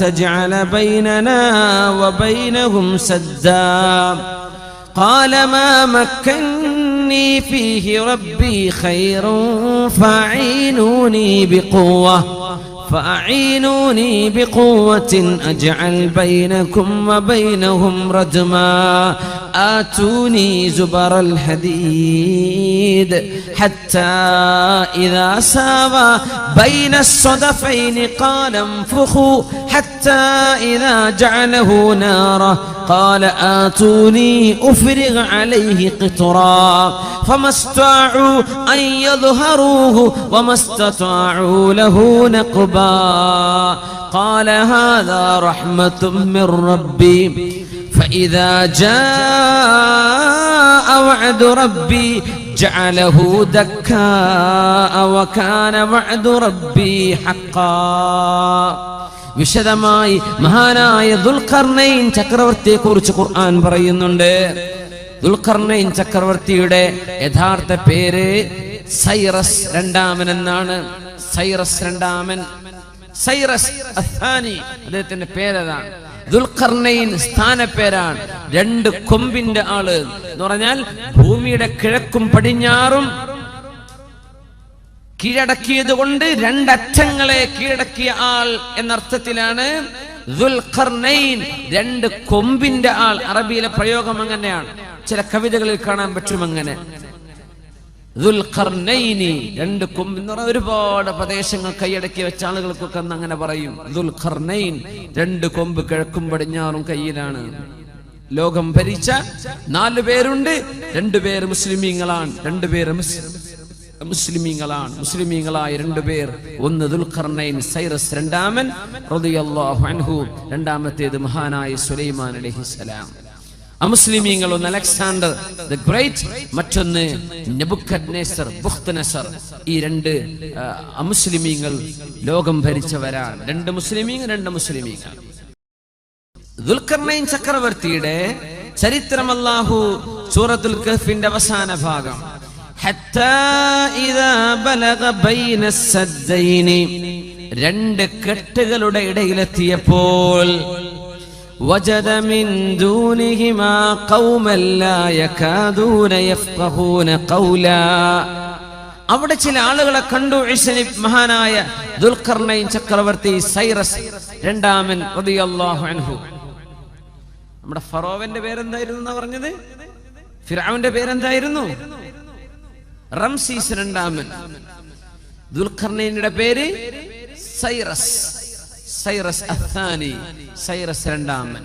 تجعل بيننا وبينهم سدا قال ما مكني فيه ربي خير فأعينوني بقوة أجعل بينكم وبينهم ردما آتوني زبر الحديد حتى إذا ساوى بين الصدفين قال انفخوا حتى إذا جعله نارا قال آتوني أفرغ عليه قطرا فما استطاعوا أن يظهروه وما استطاعوا له نقبا قال هذا رحمة من ربي فإذا جاء وعد ربي جعله دكاء وكان وعد ربي حقا. വിശദമായി മഹാനായ ദുൽഖർനൈൻ ചക്രവർത്തിയെ കുറിച്ച് ഖുർആൻ പറയുന്നുണ്ട്. ദുൽഖർനൈൻ ചക്രവർത്തിയുടെ യഥാർത്ഥ പേര് സൈറസ് രണ്ടാമൻ എന്നാണ്. സൈറസ് രണ്ടാമൻ, സൈറസ് അഥാനി അദ്ദേഹത്തിന്റെ പേരതാണ്. ദുൽഖർനൈൻ സ്ഥാനപ്പേരാണ്. രണ്ട് കൊമ്പിന്റെ ആള് എന്ന് പറഞ്ഞാൽ ഭൂമിയുടെ കിഴക്കും പടിഞ്ഞാറും കീഴടക്കിയത് കൊണ്ട് രണ്ടറ്റങ്ങളെ കീഴടക്കിയ ആൾ എന്നർത്ഥത്തിലാണ് ദുൽഖർനൈൻ, രണ്ട് കൊമ്പിന്റെ ആൾ. അറബിയിലെ പ്രയോഗം അങ്ങനെയാണ്. ചില കവിതകളിൽ കാണാൻ പറ്റും അങ്ങനെ. ദുൽഖർനൈനി, രണ്ട് കൊമ്പ് എന്ന് പറഞ്ഞാൽ ഒരുപാട് പ്രദേശങ്ങൾ കൈയടക്കി വെച്ച ആളുകൾക്കൊക്കെ അങ്ങനെ പറയും. ദുൽഖർനൈൻ, രണ്ട് കൊമ്പ് കിഴക്കും പടിഞ്ഞാറും കയ്യിലാണ്. ലോകം ഭരിച്ച 4 പേരുണ്ട്. 2 പേര് മുസ്ലിമീങ്ങളാണ്, 2 പേര് മുസ്ലിമീങ്ങളാണ്. മുസ്ലിമീങ്ങളായ 2 പേർ, ഒന്ന് ദുൽഖർനൈൻ സൈറസ് രണ്ടാമൻ റളിയല്ലാഹു അൻഹു, രണ്ടാമത്തേത് മഹാനായ സുലൈമാൻ അലൈഹിസ്സലാം. അമുസ്ലിമീങ്ങൾ ഒന്ന് അലക്സാണ്ടർ ദി ഗ്രേറ്റ്, മറ്റൊന്ന് നെബുക്കദ്നേസർ ബുഖ്തനസർ. ഈ 2 അമുസ്ലിമീങ്ങൾ ലോകം ഭരിച്ചവരാണ്. 2 മുസ്ലിമീങ്ങൾ, 2 മുസ്ലിമീങ്ങൾ. ദുൽഖർനൈൻ ചക്രവർത്തിയുടെ ചരിത്രം അല്ലാഹു സൂറത്തുൽ കഹ്ഫിന്റെ അവസാന ഭാഗം ഹത്താ ഇദാ ബലഗ ബൈന സദ്ദൈനി, 2 കെട്ടുകളുടെ ഇടയിലെത്തിയപ്പോൾ വജദ മിൻ ദൂനിഹിമാ ഖൗമൻ ലാ യകാദൂന യഫ്ഖഹൂന ഖൗലാ, അവിടെ ചില ആളുകളെ കണ്ടു. മഹാനായ ദുൽഖർനൈൻ ചക്രവർത്തി സൈറസ് രണ്ടാമൻ റളിയല്ലാഹു അൻഹു. നമ്മുടെ ഫറോവന്റെ പേരെന്തായിരുന്നു എന്നാ പറഞ്ഞത്? ഫിർഔന്റെ പേരെന്തായിരുന്നു? റംസീസ് രണ്ടാമൻ. ദുൽഖർനൈനിന്റെ പേര് സൈറസ്, സൈറസ് അഥാനി, സൈറസ് രണ്ടാമൻ.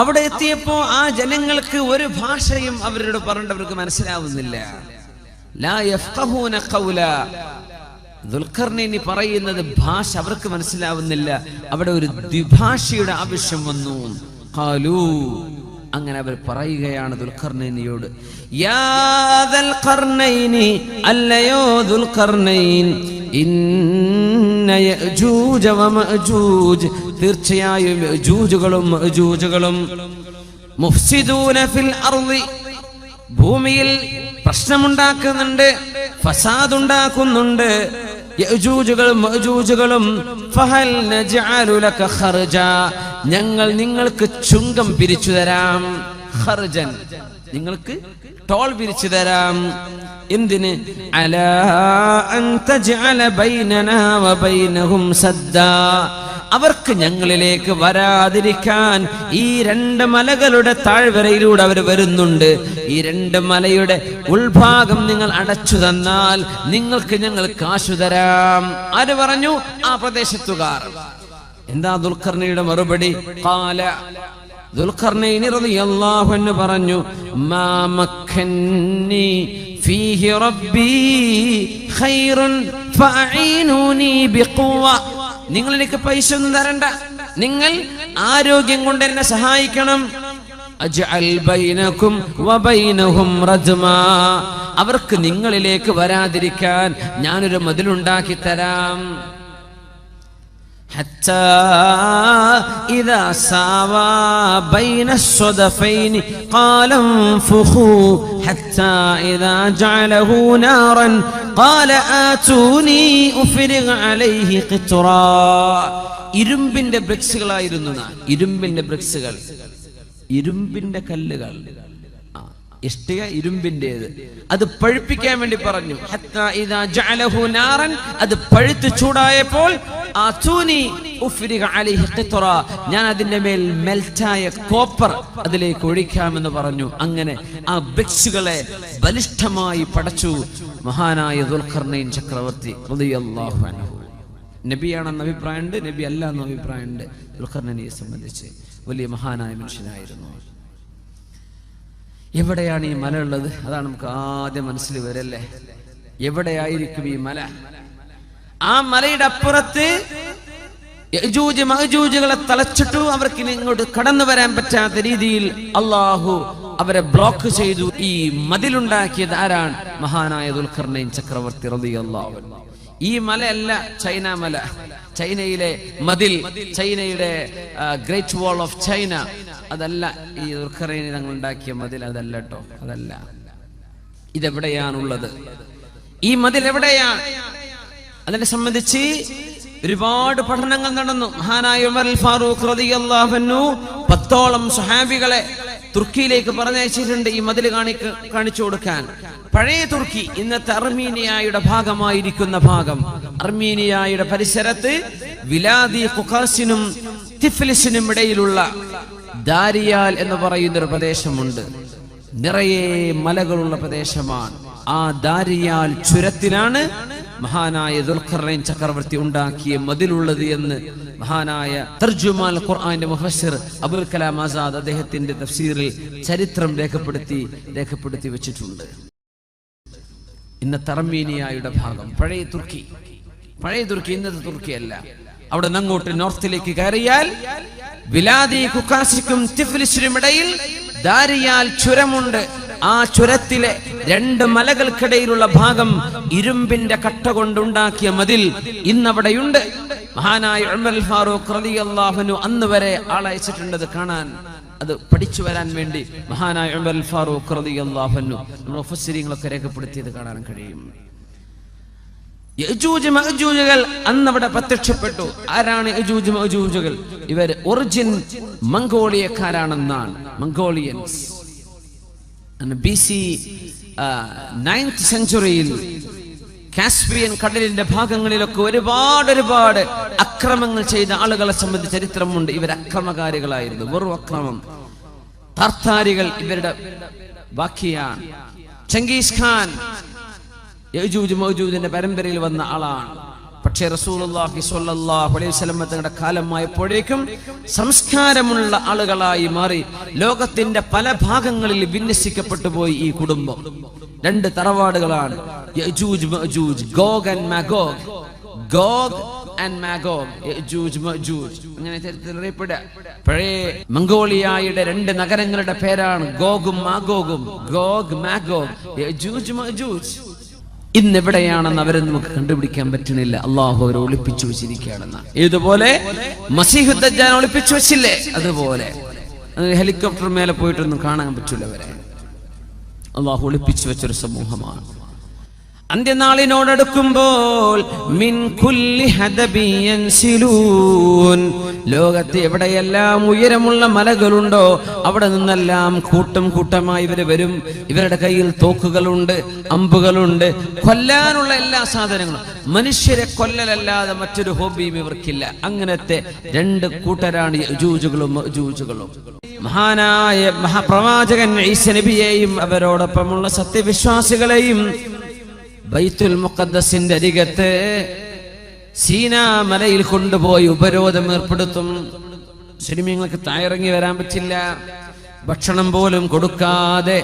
അവിടെ എത്തിയപ്പോ ആ ജനങ്ങൾക്ക് ഒരു ഭാഷയും അവരോട് പറഞ്ഞവർക്ക് മനസ്സിലാവുന്നില്ല. ലാ യഫ്ഖഹൂന ഖൗല, ദുൽഖർനൈനി പറയുന്നത് ഭാഷ അവർക്ക് മനസ്സിലാവുന്നില്ല. അവിടെ ഒരു ദ്വിഭാഷയുടെ ആവശ്യം വന്നു. ഖാലൂ, അങ്ങനെ അവർ പറയുകയാണ് ദുൽഖർനൈനിയോട്, യാ ദുൽഖർനൈനി, അല്ലയോ ദുൽഖർനൈൻ, ഇന്ന യഅജൂജ വമഅജൂജ്, തീർച്ചയായും യഅജൂജുകളും മഅജൂജുകളും മുഫ്സിദൂന ഫിൽ അർളി, ഭൂമിയിൽ പ്രശ്നമുണ്ടാക്കുന്നുണ്ട്, ഫസാദ് ഉണ്ടാക്കുന്നുണ്ട്. യഅജൂജുകളും മഅജൂജുകളും ഫഹൽ നജഅലു ലക ഖർജ, ഞങ്ങൾ നിങ്ങൾക്ക് ചുങ്കം പിരിച്ചു തരാം. ഖർജൻ, നിങ്ങൾക്ക് ടോൾ പിരിച്ചു തരാം. എന്തിന്? അലാ അൻ തജ്അല ബൈനനാ വബൈനഹും സദ്ദാ, അവർക്ക് ഞങ്ങളിലേക്ക് വരാതിരിക്കാൻ ഈ 2 മലകളുടെ താഴ്വരയിലൂടെ അവർ വരുന്നുണ്ട്. ഈ 2 മലയുടെ ഉൾഭാഗം നിങ്ങൾ അടച്ചു തന്നാൽ നിങ്ങൾക്ക് ഞങ്ങൾ കാശു തരാം. ആര് പറഞ്ഞു? ആ പ്രദേശത്തുകാർ. എന്താ ദുൽഖർനൈനിയുടെ മറുപടി? ഖാല, ദുൽഖർനൈൻ റളിയല്ലാഹു അൻഹു പറഞ്ഞു, മാ മക്കന്നി ഫീഹി റബ്ബി ഖൈറുൻ ഫഅഈനൂനി ബിഖുവ, നിങ്ങൾ എനിക്ക് പൈസ ഒന്നും തരണ്ട, നിങ്ങൾ ആരോഗ്യം കൊണ്ട് എന്നെ സഹായിക്കണം. അജ്അൽ ബൈനകും വബൈനഹും റജ്മാ, അവർക്ക് നിങ്ങളിലേക്ക് വരാതിരിക്കാൻ ഞാനൊരു മതിലുണ്ടാക്കി തരാം. حتى إذا ساوى بين الصدفين قال انفخوا حتى إذا جعله نارا قال آتوني أفرغ عليه قطرا. ഇരുമ്പിന്റെ ബ്രിക്സുകളായിരുന്നു. ഇരുമ്പിന്റെ ബ്രിക്സുകൾ, ഇരുമ്പിന്റെ കല്ലുകൾ, ഇഷ്ടിക ഇരുമ്പിന്റേത്. അത് പഴുപ്പിക്കാൻ വേണ്ടി പറഞ്ഞു. ഹത്താ ഇദാ ജഅലഹു നാറൻ, അത് പഴുത്ത് ചൂടായപ്പോൾ ആതൂനി ഉഫ്രിഗ അലൈഹി ഖിത്റ, ഞാൻ അതിന്റെ മേൽ മെൽറ്റായ കോപ്പർ അതിലേക്ക് ഒഴിക്കാമെന്ന് പറഞ്ഞു. അങ്ങനെ ആ ബ്രിക്സുകളെ ബലിഷ്ഠമായി പടച്ചു മഹാനായ ദുൽഖർനൈൻ ചക്രവർത്തി റളിയല്ലാഹു അൻഹു. നബിയാണെന്ന അഭിപ്രായമുണ്ട്, നബി അല്ല എന്ന അഭിപ്രായമുണ്ട്. ദുൽഖർനൈനെ സംബന്ധിച്ച് വലിയ മഹാനായ മനുഷ്യനായിരുന്നു. എവിടെയാണ് ഈ മല ഉള്ളത്? അതാണ് നമുക്ക് ആദ്യം മനസ്സിൽ വരല്ലേ. എവിടെയായിരിക്കും ഈ മല? ആ മലയുടെ അപ്പുറത്ത് യജൂജ് മഅജൂജുകളെ തളച്ചിട്ടു അവർക്ക് ഇങ്ങോട്ട് കടന്നു വരാൻ പറ്റാത്ത രീതിയിൽ അള്ളാഹു അവരെ ബ്ലോക്ക് ചെയ്തു. ഈ മതിലുണ്ടാക്കിയത് ആരാണ്? മഹാനായ ദുൽഖർനൈൻ ചക്രവർത്തി റളിയല്ലാഹു അൻഹു. ഈ മലയല്ല ചൈന മല, ചൈനയിലെ മതിൽ, ചൈനയുടെ ഗ്രേറ്റ് വാൾ ഓഫ് ചൈന, അതല്ല ഈ ദുൽഖർനൈൻ തങ്ങൾ ഉണ്ടാക്കിയ മതിൽ, അതല്ല കേട്ടോ, അതല്ല. ഇതെവിടെയാണുള്ളത്? ഈ മതിൽ എവിടെയാണ്? അതിനെ സംബന്ധിച്ച് ഒരുപാട് പഠനങ്ങൾ നടന്നു. മഹാനായ ഉമർ അൽ ഫാറൂഖ് റളിയല്ലാഹു അൻഹു 10ഓളം സ്വഹാബികളെ തുർക്കിയിലേക്ക് പറഞ്ഞയച്ചിട്ടുണ്ട് ഈ മതിൽ കാണിച്ചു കൊടുക്കാൻ. പഴയ തുർക്കി, ഇന്നത്തെ അർമീനിയയുടെ ഭാഗമായിരിക്കുന്ന ഭാഗം, അർമീനിയയുടെ പരിസരത്ത് വിലാദി ഖുഖാസിനും തിഫ്ലിസിനും ഇടയിലുള്ള ദാരിയാൽ എന്ന് പറയുന്നൊരു പ്രദേശമുണ്ട്. നിറയെ മലകളുള്ള പ്രദേശമാണ്. ആ ദാരിയാൽ ചുരത്തിലാണ് മഹാനായ ദുൽഖർനൈൻ ചക്രവർത്തി ഉണ്ടാക്കിയ മതിലുള്ളത് എന്ന് മഹാനായ തർജുമാൽ ഖുർആന്റെ മുഫസ്സിർ അബുൽ കലാം ആസാദ് അദ്ദേഹത്തിന്റെ തഫ്സീറിൽ ചരിത്രം രേഖപ്പെടുത്തി വെച്ചിട്ടുണ്ട്. ഇന്നത്തെ അർമീനിയയുടെ ഭാഗം, പഴയ തുർക്കി, ഇന്നത്തെ തുർക്കിയല്ല. അവിടെ നിന്ന് അങ്ങോട്ട് നോർത്തിലേക്ക് കയറിയാൽ വിലാദി ഖുഖാസിക്കും തിഫ്ലിസിനും ഇടയിൽ ദാരിയാൽ ചുരമുണ്ട്. ആ ചുരത്തിലെ 2 മലകൾക്കിടയിലുള്ള ഭാഗം ഇരുമ്പിന്റെ കട്ട കൊണ്ടുണ്ടാക്കിയ മതിൽ ഇന്നവിടെയുണ്ട്. മഹാനായ ഉമർ അൽ ഫാറൂഖ് റളിയല്ലാഹു അൻഹു അന്ന് വരെ ആളയച്ചിട്ടുണ്ട് അത് കാണാൻ, അത് പഠിച്ചു വരാൻ വേണ്ടി. മഹാനായ ഉമർ അൽ ഫാറൂഖ് റളിയല്ലാഹു അൻഹു നമ്മുടെ മുഫസ്സിരീങ്ങളൊക്കെ രേഖപ്പെടുത്തിയത് കാണാൻ കഴിയും. യജൂജ് മഅജൂജുകൾ അന്നവിടെ പ്രത്യക്ഷപ്പെട്ടു. ആരാണ് യജൂജ് മഅജൂജുകൾ? ഇവർ ഒറിജിൻ മംഗോളിയക്കാരാണെന്നാണ്. മംഗോളിയൻസ് BC 9th സെഞ്ചുറിയിൽ കാസ്പിയൻ കടലിന്റെ ഭാഗങ്ങളിലൊക്കെ ഒരുപാട് അക്രമങ്ങൾ ചെയ്ത ആളുകളെ സംബന്ധിച്ച് ചരിത്രമുണ്ട്. ഇവർ അക്രമകാരികളായിരുന്നു, വെറും അക്രമം. താർത്താരികൾ ഇവരുടെ ബാക്കിയാണ്. ചെങ്കീസ് ഖാൻ യജൂജ് മഅജൂജിന്റെ പരമ്പരയിൽ വന്ന ആളാണ്. പക്ഷേ റസൂലുള്ളാഹി സ്വല്ലല്ലാഹു അലൈഹി വസല്ലം തങ്ങളുടെ കാലമായപ്പോഴേക്കും സംസ്കാരമുള്ള ആളുകളായി മാറി ലോകത്തിന്റെ പല ഭാഗങ്ങളിൽ വിന്യസിക്കപ്പെട്ടു പോയി ഈ കുടുംബം. 2 തറവാടുകളാണ് യജൂജ് മഅജൂജ്, Gog and Magog. Gog and Magog, യജൂജ് മഅജൂജ്, അങ്ങനെ ചരിത്രത്തിൽ അറിയപ്പെടുക. പഴയ മംഗോളിയയുടെ 2 നഗരങ്ങളുടെ പേരാണ് ഗോഗും മാഗോഗും. ഗോഗ് മാഗോഗ്, യജൂജ് മഅജൂജ്. ഇന്നെവിടെയാണെന്ന് അവരെ നമുക്ക് കണ്ടുപിടിക്കാൻ പറ്റുന്നില്ല. അള്ളാഹു അവരെ ഒളിപ്പിച്ചു വെച്ചിരിക്കുകയാണെന്ന്. ഇതുപോലെ മസീഹു ദജ്ജാൽ ഒളിപ്പിച്ചു വെച്ചില്ലേ, അതുപോലെ ഹെലികോപ്റ്റർ മേലെ പോയിട്ടൊന്നും കാണാൻ പറ്റൂല അവരെ. അള്ളാഹു ഒളിപ്പിച്ചു വെച്ചൊരു സമൂഹമാണ്. അന്ത്യനാളിനോടടുക്കുമ്പോൾ മിൻ കുല്ലി ഹദബി യൻസിലൂൻ, ലോകത്ത് എവിടെയെല്ലാം ഉയരമുള്ള മലകളുണ്ടോ അവിടെ നിന്നെല്ലാം കൂട്ടമായി ഇവര് വരും. ഇവരുടെ കയ്യിൽ തോക്കുകളുണ്ട്, അമ്പുകളുണ്ട്, കൊല്ലാനുള്ള എല്ലാ സാധനങ്ങളും. മനുഷ്യരെ കൊല്ലലല്ലാതെ മറ്റൊരു ഹോബിയും ഇവർക്കില്ല. അങ്ങനത്തെ 2 കൂട്ടരാണ് യജൂജുകളും മഅജൂജുകളും. മഹാനായ മഹാപ്രവാചകൻ ഈസ നബിയെയും അവരോടൊപ്പമുള്ള സത്യവിശ്വാസികളെയും ബൈത്തുൽ മുഖദ്ദസിന്റെ അരികത്ത് സീനാ മലയിൽ കൊണ്ടുപോയി ഉപരോധം ഏർപ്പെടുത്തും. മുസ്ലിമീങ്ങൾക്ക് താഴെയിറങ്ങി വരാൻ പറ്റില്ല. ഭക്ഷണം പോലും കൊടുക്കാതെ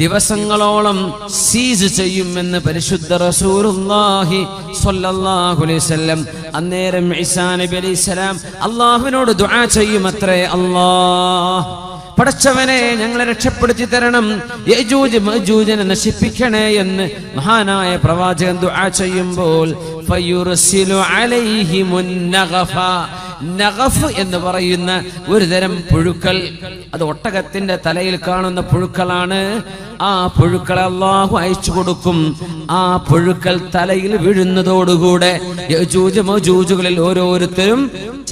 ദിവസങ്ങളോളം സീസ് ചെയ്യുമെന്ന് പരിശുദ്ധ റസൂലുള്ളാഹി സ്വല്ലല്ലാഹു അലൈഹി വസല്ലം. അന്നേരം ഈസാ നബി അലൈഹിസ്സലാം അല്ലാഹുവിനോട് ദുആ ചെയ്യുമത്രേ, അല്ലാഹ് പടച്ചവനെ ഞങ്ങളെ രക്ഷപ്പെടുത്തി തരണം, യജൂജ് മഅജൂജിനെ നശിപ്പിക്കണേ എന്ന് മഹാനായ പ്രവാചകൻ ദുആ ചെയ്യുമ്പോൾ ഫയുർസിലു അലൈഹിമുൻ നഗഫ, നഗഫ് എന്ന് പറയുന്ന ഒരു തരം പുഴുക്കൾ, അത് ഒട്ടകത്തിന്റെ തലയിൽ കാണുന്ന പുഴുക്കളാണ്. ആ പുഴുക്കളെ അല്ലാഹു അയച്ചു കൊടുക്കും. ആ പുഴുക്കൾ തലയിൽ വീഴുന്നതോടുകൂടെ യജൂജ് മഅജൂജുകളിൽ ഓരോരുത്തരും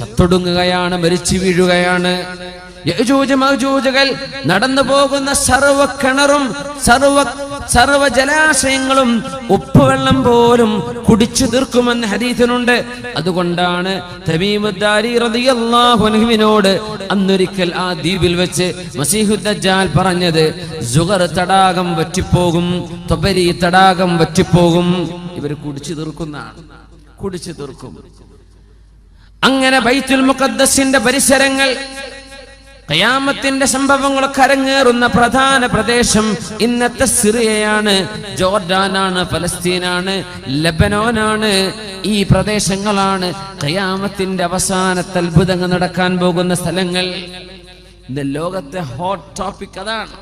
ചത്തൊടുങ്ങുകയാണ്, മരിച്ചു വീഴുകയാണ്. യജൂജ് മഅജൂജുകൾ നടന്നു പോകുന്ന സർവ്വ കിണറും സർവ്വ ജലാശയങ്ങളും ഉപ്പുവെള്ളം പോലും കുടിച്ചു തീർക്കുമെന്ന് ഹദീസിലുണ്ട്. അതുകൊണ്ടാണ് തമീമുദ്ദാരി റളിയല്ലാഹു അൻഹുവിനോട് അന്നൊരിക്കൽ ആ ദ്വീപിൽ വെച്ച് മസീഹുദ് ദജ്ജാൽ പറഞ്ഞത്, സുഗർ തടാകം വറ്റിപ്പോകും, തൊബരി തടാകം വറ്റിപ്പോകും. ഇവർ കുടിച്ചു തീർക്കുന്നതാണ്, കുടിച്ചു തീർക്കും. അങ്ങനെ ബൈത്തുൽ മുഖദ്ദസിന്റെ പരിസരങ്ങൾ, ഖിയാമത്തിന്റെ സംഭവങ്ങളൊക്കെ അരങ്ങേറുന്ന പ്രധാന പ്രദേശം ഇന്നത്തെ സിറിയയാണ്, ജോർഡാനാണ്, ഫലസ്തീനാണ്, ലബനോനാണ്. ഈ പ്രദേശങ്ങളാണ് ഖിയാമത്തിന്റെ അവസാനത്തെ അത്ഭുതങ്ങൾ നടക്കാൻ പോകുന്ന സ്ഥലങ്ങൾ. ഇന്ന് ലോകത്തെ ഹോട്ട് ടോപ്പിക് അതാണ്.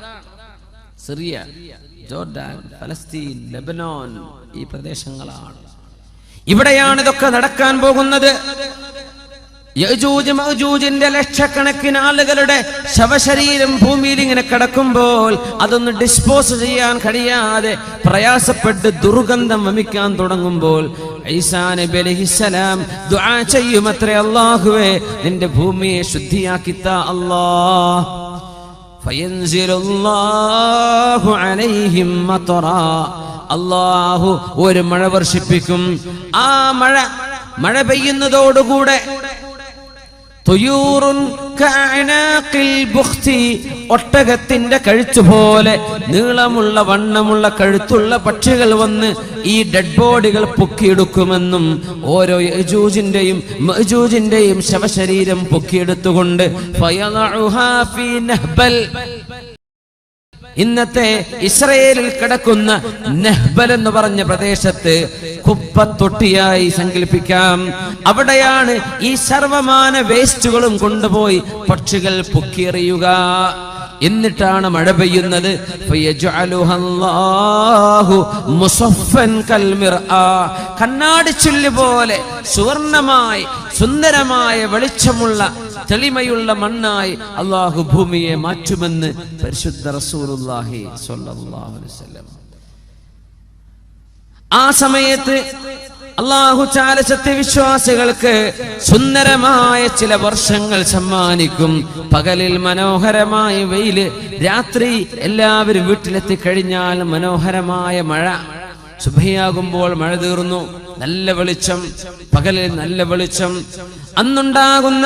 സിറിയ, ജോർഡാൻ, ഫലസ്തീൻ, ലബനോൻ, ഈ പ്രദേശങ്ങളാണ്. ഇവിടെയാണ് ഇതൊക്കെ നടക്കാൻ പോകുന്നത്. യജൂജ് മഅജൂജിന്റെ ലക്ഷക്കണക്കിന് ആളുകളുടെ ശവശരീരം ഭൂമിയിൽ ഇങ്ങനെ കിടക്കുമ്പോൾ അതൊന്ന് ഡിസ്പോസ് ചെയ്യാൻ കഴിയാതെ പ്രയാസപ്പെട്ട് ദുർഗന്ധം വമിക്കാൻ തുടങ്ങുമ്പോൾ ഈസാ നബി അലൈഹിസ്സലാം ദുആ ചെയ്യുമത്രേ, അല്ലാഹുവേ നിന്റെ ഭൂമിയെ ശുദ്ധിയാക്കി താ അല്ലാഹ്. ഫയൻസിലുല്ലാഹു അലൈഹിം മതറാ, അല്ലാഹു ഒരു മഴ വർഷിപ്പിക്കും. ആ മഴ പെയ്യുന്നതോടുകൂടെ ഒട്ടകത്തിന്റെ കഴുത്തുപോലെ നീളമുള്ള വണ്ണമുള്ള കഴുത്തുള്ള പക്ഷികൾ വന്ന് ഈ ഡെഡ് ബോഡികൾ പൊക്കിയെടുക്കുമെന്നും ഓരോ യജൂജിന്റെയും മഅജൂജിന്റെയും ശവശരീരം പൊക്കിയെടുത്തുകൊണ്ട് ഇന്നത്തെ ഇസ്രയേലിൽ കിടക്കുന്ന നെഹ്ബൽ എന്ന് പറഞ്ഞ പ്രദേശത്ത് കുപ്പത്തൊട്ടിയായി സങ്കല്പിക്കാം. അവിടെയാണ് ഈ സർവമാന വേസ്റ്റുകളും കൊണ്ടുപോയി പക്ഷികൾ പൊക്കിയെറിയുക. എന്നിട്ടാണ് മഴ പെയ്യുന്നത്. കണ്ണാടി ചില്ല് പോലെ സുവർണമായി സുന്ദരമായ വെളിച്ചമുള്ള തെളിമയുള്ള മണ്ണായി അല്ലാഹു ഭൂമിയെ മാറ്റുമെന്ന് പരിശുദ്ധ റസൂലുള്ളാഹി സ്വല്ലല്ലാഹു അലൈഹി വസല്ലം. ആ സമയത്ത് അല്ലാഹു തആല സത്യവിശ്വാസികൾക്ക് സുന്ദരമായ ചില വർഷങ്ങൾ സമ്മാനിക്കും. പകലിൽ മനോഹരമായ വെയില്, രാത്രി എല്ലാവരും വീട്ടിലെത്തി കഴിഞ്ഞാൽ മനോഹരമായ മഴ. സുബഹിയാകുമ്പോൾ മഴ തീർന്നു, നല്ല വെളിച്ചം, പകലിൽ നല്ല വെളിച്ചം. അന്നുണ്ടാകുന്ന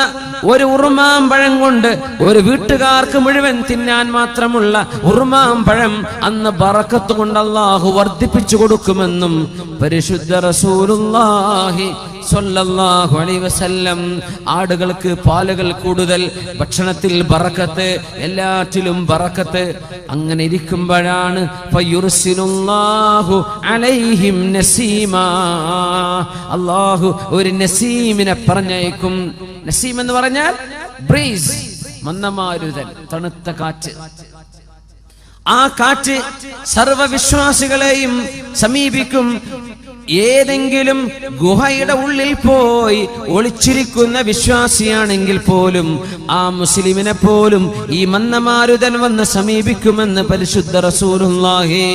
ഒരു ഉറുമാമ്പഴം കൊണ്ട് ഒരു വീട്ടുകാർക്ക് മുഴുവൻ തിന്നാൻ മാത്രമുള്ള ഉറുമാമ്പഴം അന്ന് ബറക്കത്ത് കൊണ്ട് അല്ലാഹു വർദ്ധിപ്പിച്ചു കൊടുക്കുമെന്നും പരിശുദ്ധ റസൂലുള്ളാഹി സ്വല്ലല്ലാഹു അലൈഹി വസല്ലം. ആടുകൾക്ക് പാലുകൾ കൂടുതൽ, ഭക്ഷണത്തിൽ ബറക്കത്ത്, എല്ലാറ്റിലും ബറക്കത്ത്. അങ്ങനെ ഇരിക്കുമ്പോഴാണ് ഫയുർസിലുല്ലാഹു അലൈഹിം നസീമാ, അല്ലാഹു ഒരു നസീമിനെ പറഞ്ഞയക്കും. നസീം എന്ന് പറഞ്ഞാൽ ബ്രീസ്, മന്ദമാരുതൻ, തണുത്ത കാറ്റ്. ആ കാറ്റ് സർവവിശ്വാസികളെയും സമീപിക്കും. ഏതെങ്കിലും ഗുഹയുടെ ഉള്ളിൽ പോയി ഒളിച്ചിരിക്കുന്ന വിശ്വാസിയാണെങ്കിൽ പോലും ആ മുസ്ലിമിനെ പോലും ഈ മന്ദമാരുതൻ വന്ന് സമീപിക്കുമെന്ന് പരിശുദ്ധ റസൂലുള്ളാഹി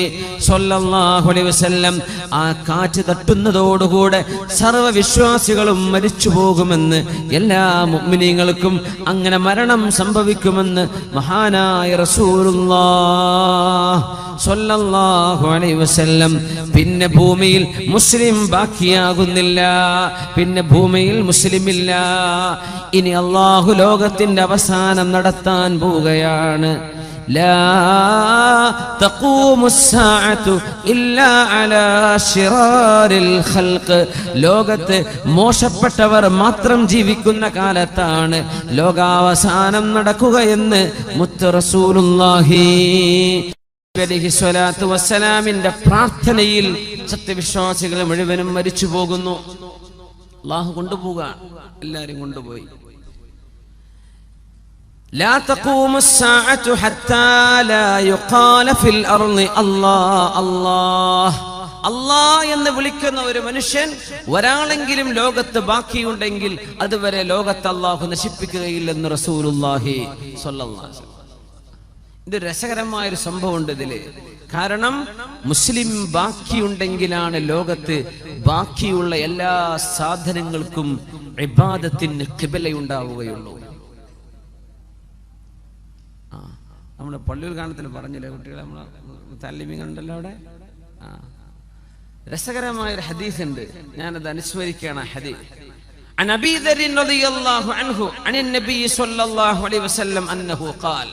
സ്വല്ലല്ലാഹു അലൈഹി വസല്ലം. ആ കാറ്റ് തട്ടുന്നതോടുകൂടെ സർവവിശ്വാസികളും മരിച്ചു പോകുമെന്ന്, എല്ലാ മുഅ്മിനീങ്ങൾക്കും അങ്ങനെ മരണം സംഭവിക്കുമെന്ന് മഹാനായ റസൂലുള്ളാഹി സ്വല്ലല്ലാഹു അലൈഹി വസല്ലം. പിന്നെ ഭൂമിയിൽ മുസ്ലിം ബാക്കിയാകുന്നില്ല, പിന്നെ ഭൂമിയിൽ മുസ്ലിമില്ല. ഇനി അല്ലാഹു ലോകത്തിന്റെ അവസാനം നടത്താൻ പോവുകയാണ്. ലാ തഖൂമുസ്സാഅതു ഇല്ലാ അലാ ശിറാരിൽ ഖൽഖ്. ലോകത്ത് മോശപ്പെട്ടവർ മാത്രം ജീവിക്കുന്ന കാലത്താണ് ലോകാവസാനം നടക്കുകയെന്ന് മുത്ത് റസൂലുള്ളാഹി അലൈഹി സ്വലാത്തു വസ്സലാമിന്റെ പ്രാർത്ഥനയിൽ സത്യവിശ്വാസികൾ മുഴുവനും മരിച്ചു പോകുന്നു. അല്ലാഹു കൊണ്ടുപോവുക, എല്ലാരും കൊണ്ടുപോയി. ലാ തഖൂമുസ്സാഅതു ഹത്താ ലാ യുഖാല ഫിൽ അർളി അല്ലാഹ് അല്ലാഹ് അല്ലാഹ് എന്ന് വിളിക്കുന്ന ഒരു മനുഷ്യൻ ഒരാളെങ്കിലും ലോകത്ത് ബാക്കിയുണ്ടെങ്കിൽ അതുവരെ ലോകത്ത് അല്ലാഹു നശിപ്പിക്കുകയില്ലെന്ന് റസൂലുള്ളാഹി സ്വല്ലല്ലാഹു അലൈഹി വസല്ലം. ഇത് രസകരമായൊരു സംഭവമുണ്ട് ഇതില്. കാരണം മുസ്ലിം ബാക്കിയുണ്ടെങ്കിലാണ് ലോകത്ത് ബാക്കിയുള്ള എല്ലാ സാധനങ്ങൾക്കും ഇബാദത്തിന് ഖിബലയുണ്ടാവുകയുള്ളൂ. നമ്മുടെ പള്ളിയിൽ കാണത്തിൽ പറഞ്ഞില്ലേ കുട്ടികളെ, നമ്മളെ താലിമീങ്ങളുണ്ടല്ലോ അവിടെ. രസകരമായൊരു ഹദീസ് ഉണ്ട്, ഞാനത് അനുസ്മരിക്കുകയാണ്. ഹദീസ് عن أبي ذر رضي الله عنه عن النبي صلى الله عليه وسلم أنه قال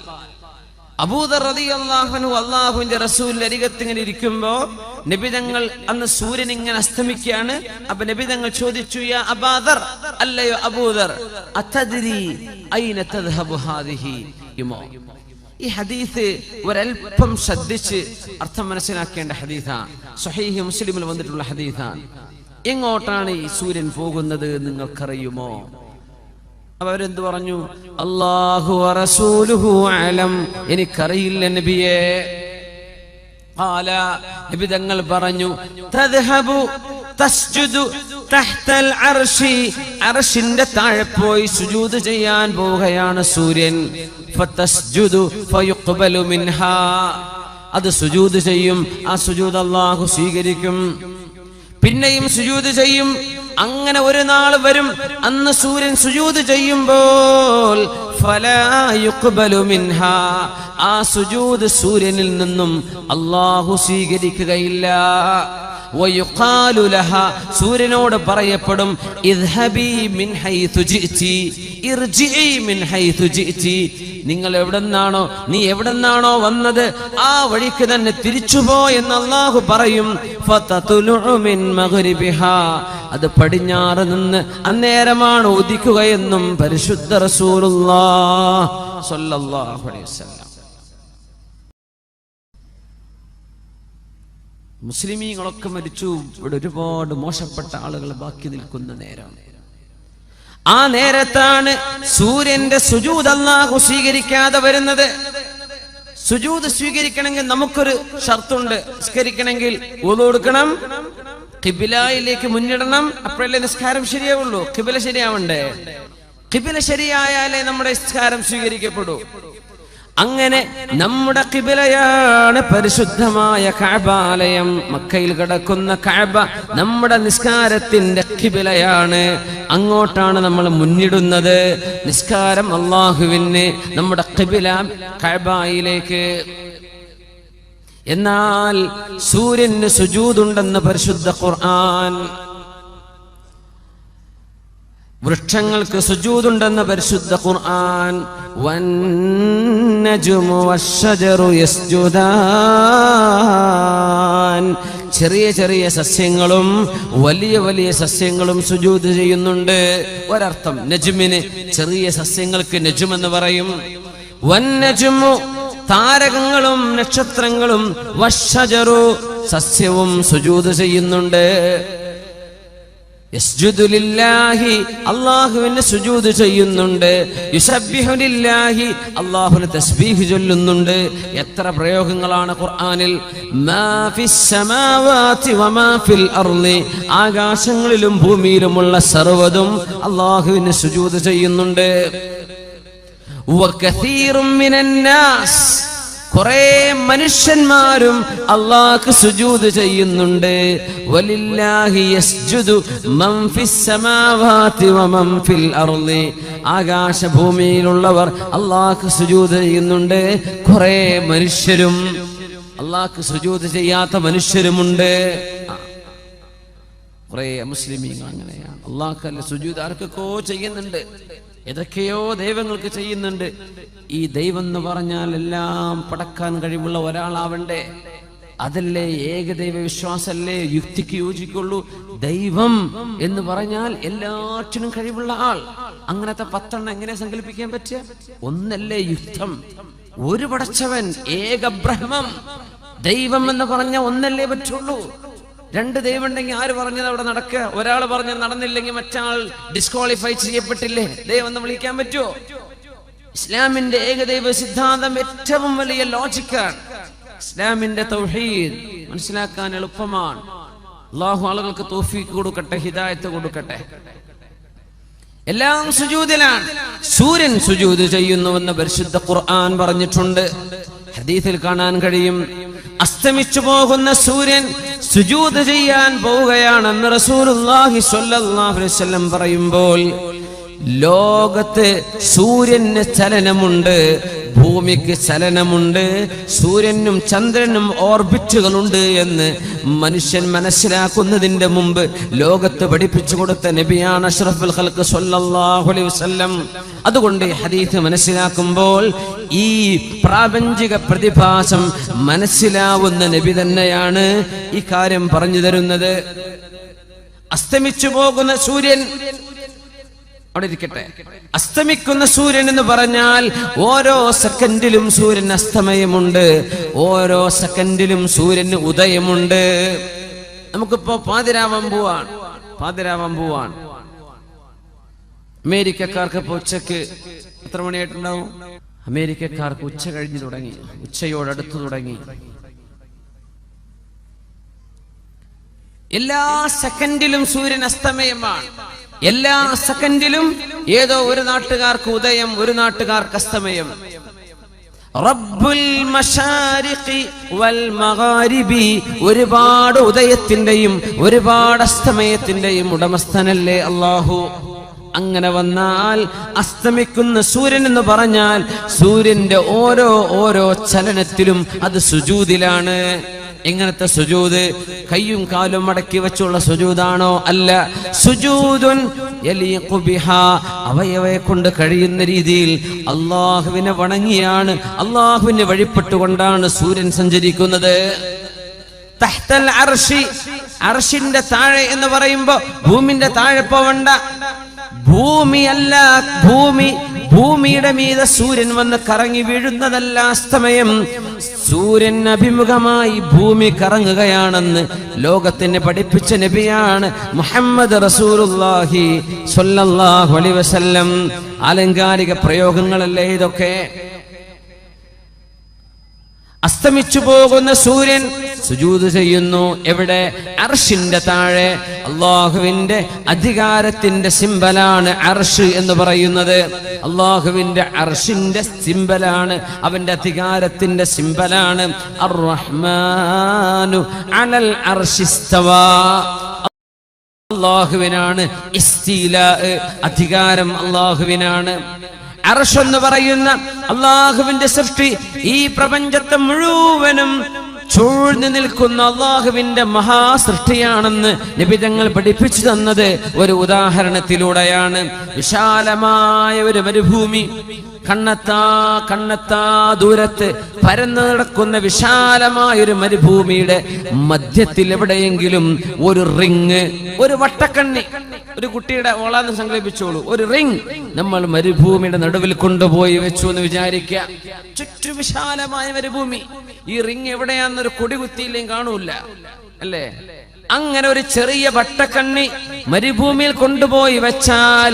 അബൂ ദർ റളിയല്ലാഹു അൻഹു അല്ലാഹുവിന്റെ റസൂലിന്റെ അരികത്ത് ഇങ്ങനെ ഇരിക്കുമ്പോൾ നബി തങ്ങൾ അന്ന് സൂര്യൻ ഇങ്ങനെ അസ്തമിക്കുകയാണ്. അപ്പോൾ നബി തങ്ങൾ ചോദിച്ചു, യാ അബാ ദർ, അല്ലയോ അബൂ ദർ, അതദ്രി ഐന തദ്ഹബു ഹാദിഹി യുമോ. ഈ ഹദീസ് ഒരൽപ്പം ശ്രദ്ധിച്ച് അർത്ഥം മനസ്സിലാക്കേണ്ട ഹദീസാണ്. സ്വഹീഹ് മുസ്ലിമിൽ വന്നിട്ടുള്ള ഹദീസാണ്. എങ്ങോട്ടാണ് ഈ സൂര്യൻ പോകുന്നത് നിങ്ങൾക്കറിയുമോ? അവരെന്ത് പറഞ്ഞു? അല്ലാഹു വറസൂലുഹു അലം, എനിക്കറിയില്ല നബിയേ. ഖാല, നബി തങ്ങൾ പറഞ്ഞു, തദ്ഹബു തസ്ജുദു തഹ്തൽ അർശി, അർശിന്റെ താഴെ പോയി സുജൂദ് ചെയ്യാൻ പോവുകയാണ് സൂര്യൻ. ഫതസ്ജുദു ഫയുഖ്ബലു മിൻഹാ, അത് സുജൂദ് ചെയ്യും, ആ സുജൂദ് അല്ലാഹു സ്വീകരിക്കും. പിന്നെയും സുജൂദ് ചെയ്യും. അങ്ങനെ ഒരു നാൾ വരും, അന്ന് സൂര്യൻ സുജൂദ് ചെയ്യുമ്പോൾ ഫലാ യുഖ്ബലു മിൻഹാ, ആ സുജൂദ് സൂര്യനിൽ നിന്നും അല്ലാഹു സ്വീകരിക്കുകയില്ല. വയുഖാലു ലഹാ, സൂര്യനോട് പറയപ്പെടും, ഇദ്ഹബി മിൻ ഹൈതു ജിഇതി ഇർജിഇ മിൻ ഹൈതു ജിഇതി, നിങ്ങൾ എവിടെന്നാണോ, നീ എവിടെന്നാണോ വന്നത് ആ വഴിക്ക് തന്നെ തിരിച്ചുപോ എന്ന് അല്ലാഹു പറയും. ഫതതുലു മിൻ മഗ്രിബിഹാ, അത് പടിഞ്ഞാറ് നിന്ന് അന്നേരമാണ് ഉദിക്കുകയെന്നും പരിശുദ്ധ റസൂലുള്ളാഹി സ്വല്ലല്ലാഹു അലൈഹി വസല്ലം. മുസ്ലിമീങ്ങളൊക്കെ മരിച്ചു, ഇവിടെ ഒരുപാട് മോശപ്പെട്ട ആളുകൾ ബാക്കി നിൽക്കുന്ന നേരം. ആ നേരത്താണ് സൂര്യന്റെ സുജൂദ് അല്ലാഹു സ്വീകരിക്കാതെ വരുന്നത്. സുജൂദ് സ്വീകരിക്കണമെങ്കിൽ നമുക്കൊരു ഷർത്തുണ്ട്. നിസ്കരിക്കണമെങ്കിൽ വുളു എടുക്കണം, ഖിബിലയിലേക്ക് മുന്നിടണം, അപ്പോഴല്ലേ നിസ്കാരം ശരിയാവുള്ളൂ. ഖിബില ശരിയാവണ്ടേ? ഖിബില ശരിയായാലേ നമ്മുടെ നിസ്കാരം സ്വീകരിക്കപ്പെടൂ. അങ്ങനെ നമ്മുടെ ഖിബിലയാണ് പരിശുദ്ധമായ കഅബാലയം. മക്കയിൽ കിടക്കുന്ന കഅബ നമ്മുടെ നിസ്കാരത്തിന്റെ ഖിബിലയാണ്. അങ്ങോട്ടാണ് നമ്മൾ മുന്നിടുന്നത്. നിസ്കാരം അല്ലാഹുവിന്, നമ്മുടെ ഖിബില കഅബയിലേക്ക്. എന്നാൽ സൂര്യന് സുജൂദുണ്ടെന്ന് പരിശുദ്ധ ഖുർആൻ, വൃക്ഷങ്ങൾക്ക് സുജൂദുണ്ടെന്ന് പരിശുദ്ധ ഖുർആൻ. വന്നജ്മു വശ്ശജറു യസ്ജുദാൻ, ചെറിയ ചെറിയ സസ്യങ്ങളും വലിയ വലിയ സസ്യങ്ങളും സുജൂദ് ചെയ്യുന്നുണ്ട്. ഒരർത്ഥം നജ്മിന്, ചെറിയ സസ്യങ്ങൾക്ക് നജ്ം എന്ന് പറയും. വന്നജ്മു, താരകങ്ങളും നക്ഷത്രങ്ങളും, വശ്ശജറു, സസ്യവും സുജൂദ് ചെയ്യുന്നുണ്ട്. യസ്ജുദു ലില്ലാഹി, അല്ലാഹുവിന് സുജൂദ് ചെയ്യുന്നുണ്ട്. യുസബ്ബിഹു ലില്ലാഹി, അല്ലാഹുവിന് തസ്ബീഹ് ചൊല്ലുന്നുണ്ട്. എത്ര പ്രയോഗങ്ങളാണ് ഖുർആനിൽ. മാ ഫിസ് സമാവാതി വമാ ഫിൽ അർളി, ആകാശങ്ങളിലും ഭൂമിയിലുമുള്ള സർവ്വതും അല്ലാഹുവിന് സുജൂദ് ചെയ്യുന്നുണ്ട്. വകസീറും മിനന്നാസ്, കുറേ മനുഷ്യന്മാരും അല്ലാഹുക്ക് സുജൂദ് ചെയ്യുന്നുണ്ട്. വലില്ലാഹി യസ്ജുദു മൻ ഫിസ് സമാവാതി വമൻ ഫിൽ അർളി, ആകാശഭൂമിയിലുള്ളവർ അല്ലാഹുക്ക് സുജൂദ് ചെയ്യുന്നുണ്ട്. കുറേ മനുഷ്യരും, അല്ലാഹുക്ക് സുജൂദ് ചെയ്യാത്ത മനുഷ്യരുമുണ്ട്. കുറേ മുസ്ലിമീങ്ങൾ അങ്ങനെയാണ്. അല്ലാഹുക്കല്ല സുജൂദ് ആർക്കൊക്കെ ചെയ്യുന്നുണ്ട്, ഏതൊക്കെയോ ദൈവങ്ങൾക്ക് ചെയ്യുന്നുണ്ട്. ഈ ദൈവം എന്ന് പറഞ്ഞാൽ എല്ലാം പടക്കാൻ കഴിവുള്ള ഒരാളാവണ്ടേ? അതല്ലേ ഏകദൈവ വിശ്വാസല്ലേ യുക്തിക്ക് യോജിക്കുള്ളൂ. ദൈവം എന്ന് പറഞ്ഞാൽ എല്ലാറ്റിനും കഴിവുള്ള ആൾ. അങ്ങനത്തെ 10 എങ്ങനെ സങ്കല്പിക്കാൻ പറ്റുക? ഒന്നല്ലേ യുക്തം, ഒരു പടച്ചവൻ, ഏക ബ്രഹ്മം. ദൈവം എന്ന് പറഞ്ഞ ഒന്നല്ലേ പറ്റുള്ളൂ. 2 ദൈവം ഉണ്ടെങ്കിൽ ആര് പറഞ്ഞത് അവിടെ നടക്കുക? ഒരാൾ പറഞ്ഞത് നടന്നില്ലെങ്കിൽ മറ്റാൾ ഡിസ്ക്വാളിഫൈ ചെയ്യപ്പെട്ടില്ലേ? ദൈവം എന്ന് വിളിക്കാൻ പറ്റുമോ? ഇസ്ലാമിന്റെ ഏകദൈവ സിദ്ധാന്തം ഏറ്റവും വലിയ ലോജിക്കാണ്. ഇസ്ലാമിന്റെ തൗഹീദ് മനസ്സിലാക്കാൻ എളുപ്പമാണ്. അല്ലാഹു ആളുകൾക്ക് തൗഫീഖ് കൊടുക്കട്ടെ, ഹിദായത്ത് കൊടുക്കട്ടെ. എല്ലാം സുജൂദിലാണ്. സൂര്യൻ സുജൂദ് ചെയ്യുന്നുവെന്ന് പരിശുദ്ധ ഖുർആൻ പറഞ്ഞിട്ടുണ്ട്. ഹദീസിൽ കാണാൻ കഴിയും. അസ്തമിച്ചു പോകുന്ന സൂര്യൻ സുജൂദ് ചെയ്യാൻ പോവുകയാണെന്ന് റസൂലുള്ളാഹി സ്വല്ലല്ലാഹു അലൈഹി വസല്ലം പറയുമ്പോൾ, ലോകത്ത് സൂര്യന് ചലനമുണ്ട്, ഭൂമിക്ക് ചലനമുണ്ട്, സൂര്യനും ചന്ദ്രനും ഓർബിറ്റുകളുണ്ട് എന്ന് മനുഷ്യൻ മനസ്സിലാക്കുന്നതിന്റെ മുമ്പ് ലോകത്ത് പഠിപ്പിച്ചു കൊടുത്ത നബിയാണ് അഷ്റഫുൽ ഖൽഖ് സ്വല്ലല്ലാഹു അലൈഹി വസല്ലം. അതുകൊണ്ട് ഹദീസ് മനസ്സിലാക്കുമ്പോൾ ഈ പ്രാപഞ്ചിക പ്രതിഭാസം മനസ്സിലാവുന്ന നബി തന്നെയാണ് ഈ കാര്യം പറഞ്ഞു തരുന്നത്. അസ്തമിച്ചു പോകുന്ന സൂര്യൻ അവിടെ ഇരിക്കട്ടെ. അസ്തമിക്കുന്ന സൂര്യൻ എന്ന് പറഞ്ഞാൽ ഓരോ സെക്കൻഡിലും സൂര്യൻ അസ്തമയമുണ്ട്, ഓരോ സെക്കൻഡിലും സൂര്യന് ഉദയമുണ്ട്. നമുക്കിപ്പോ പാതിരാവാൻ പോവാൻ. അമേരിക്കക്കാർക്ക് ഇപ്പൊ ഉച്ചക്ക് എത്ര മണിയായിട്ടുണ്ടാവും? അമേരിക്കക്കാർക്ക് ഉച്ച കഴിഞ്ഞു തുടങ്ങി, ഉച്ചയോടടുത്തു തുടങ്ങി. എല്ലാ സെക്കൻഡിലും സൂര്യൻ അസ്തമയമാണ്. എല്ലാ സെക്കൻഡിലും ഏതോ ഒരു നാട്ടുകാർക്ക് ഉദയം, ഒരു നാട്ടുകാർക്ക് അസ്തമയം. റബ്ബുൽ മശാരിഖി വൽ മഗാരിബി, ഒരുപാട് ഉദയത്തിന്റെയും ഒരുപാട് അസ്തമയത്തിന്റെയും ഉടമസ്ഥനല്ലേ അല്ലാഹു. അങ്ങനെ വന്നാൽ അസ്തമിക്കുന്ന സൂര്യൻ എന്ന് പറഞ്ഞാൽ സൂര്യന്റെ ഓരോ ചലനത്തിലും അത് സുജൂദിലാണ്. എങ്ങനത്തെ സുജൂദ്? കയ്യും കാലും മടക്കി വെച്ചുള്ള സുജൂദാണോ? അല്ല. സുജൂദുൻ യലീഖു ബിഹാ, അവയവയെ കൊണ്ട് കഴിയുന്ന രീതിയിൽ അല്ലാഹുവിനെ വണങ്ങിയാണ്, അല്ലാഹുവിനെ വഴിപ്പെട്ടുകൊണ്ടാണ് സൂര്യൻ സഞ്ചരിക്കുന്നത്. തഹ്തൽ അർശി, അർശിന്റെ താഴെ എന്ന് പറയുമ്പോ ഭൂമിന്റെ താഴെ പോവണ്ട. ഭൂമിയല്ല, ഭൂമിയുടെ മീതെ സൂര്യൻ വന്ന് കറങ്ങി വീഴുന്നതല്ല അസ്തമയം. സൂര്യൻ അഭിമുഖമായി ഭൂമി കറങ്ങുകയാണെന്ന് ലോകത്തിന് പഠിപ്പിച്ച നബിയാണ് മുഹമ്മദ് റസൂലുള്ളാഹി സ്വല്ലല്ലാഹു അലൈഹി വസല്ലം. ആലങ്കാരിക പ്രയോഗങ്ങളല്ലേ ഇതൊക്കെ. അസ്തമിച്ചു പോകുന്ന സൂര്യൻ സുജൂദ് ചെയ്യുന്നു. എവിടെ? അർശിന്റെ താഴെ. അല്ലാഹുവിന്റെ അധികാരത്തിന്റെ സിംബലാണ് അർശ് എന്ന് പറയുന്നത്. അല്ലാഹുവിന്റെ അർശിന്റെ സിംബലാണ്, അവന്റെ അധികാരത്തിന്റെ സിംബലാണ്. അർ-റഹ്മാനു അലൽ അർശിസ്തവാ, അല്ലാഹുവിനാണ് ഇസ്തിലാ, അധികാരം അല്ലാഹുവിനാണ്. അർശ് എന്ന് പറയുന്ന അല്ലാഹുവിന്റെ സൃഷ്ടി ഈ പ്രപഞ്ചത്തെ മുഴുവനും ചൂഴ്ന്നു നിൽക്കുന്ന അല്ലാഹുവിന്റെ മഹാസൃഷ്ടിയാണെന്ന് നബി തങ്ങൾ പഠിപ്പിച്ചു തന്നത് ഒരു ഉദാഹരണത്തിലൂടെയാണ്. വിശാലമായ ഒരു മരുഭൂമി, കണ്ണെത്താ ദൂരത്ത് പരന്നു നടക്കുന്ന വിശാലമായൊരു മരുഭൂമിയുടെ മധ്യത്തിൽ എവിടെയെങ്കിലും ഒരു റിങ്, ഒരു വട്ടക്കണ്ണി, ഒരു കുട്ടിയുടെ ഓളാന്ന് സങ്കല്പിച്ചോളൂ. ഒരു റിങ് നമ്മൾ മരുഭൂമിയുടെ നടുവിൽ കൊണ്ടുപോയി വെച്ചു എന്ന് വിചാരിക്കുക. ചുറ്റു വിശാലമായ മരുഭൂമി. ഈ റിങ് എവിടെയാന്നൊരു കൊടി കുത്തിയില്ലെങ്കിൽ കാണൂല, അല്ലേ? അങ്ങനെ ഒരു ചെറിയ വട്ടക്കണ്ണി മരുഭൂമിയിൽ കൊണ്ടുപോയി വെച്ചാൽ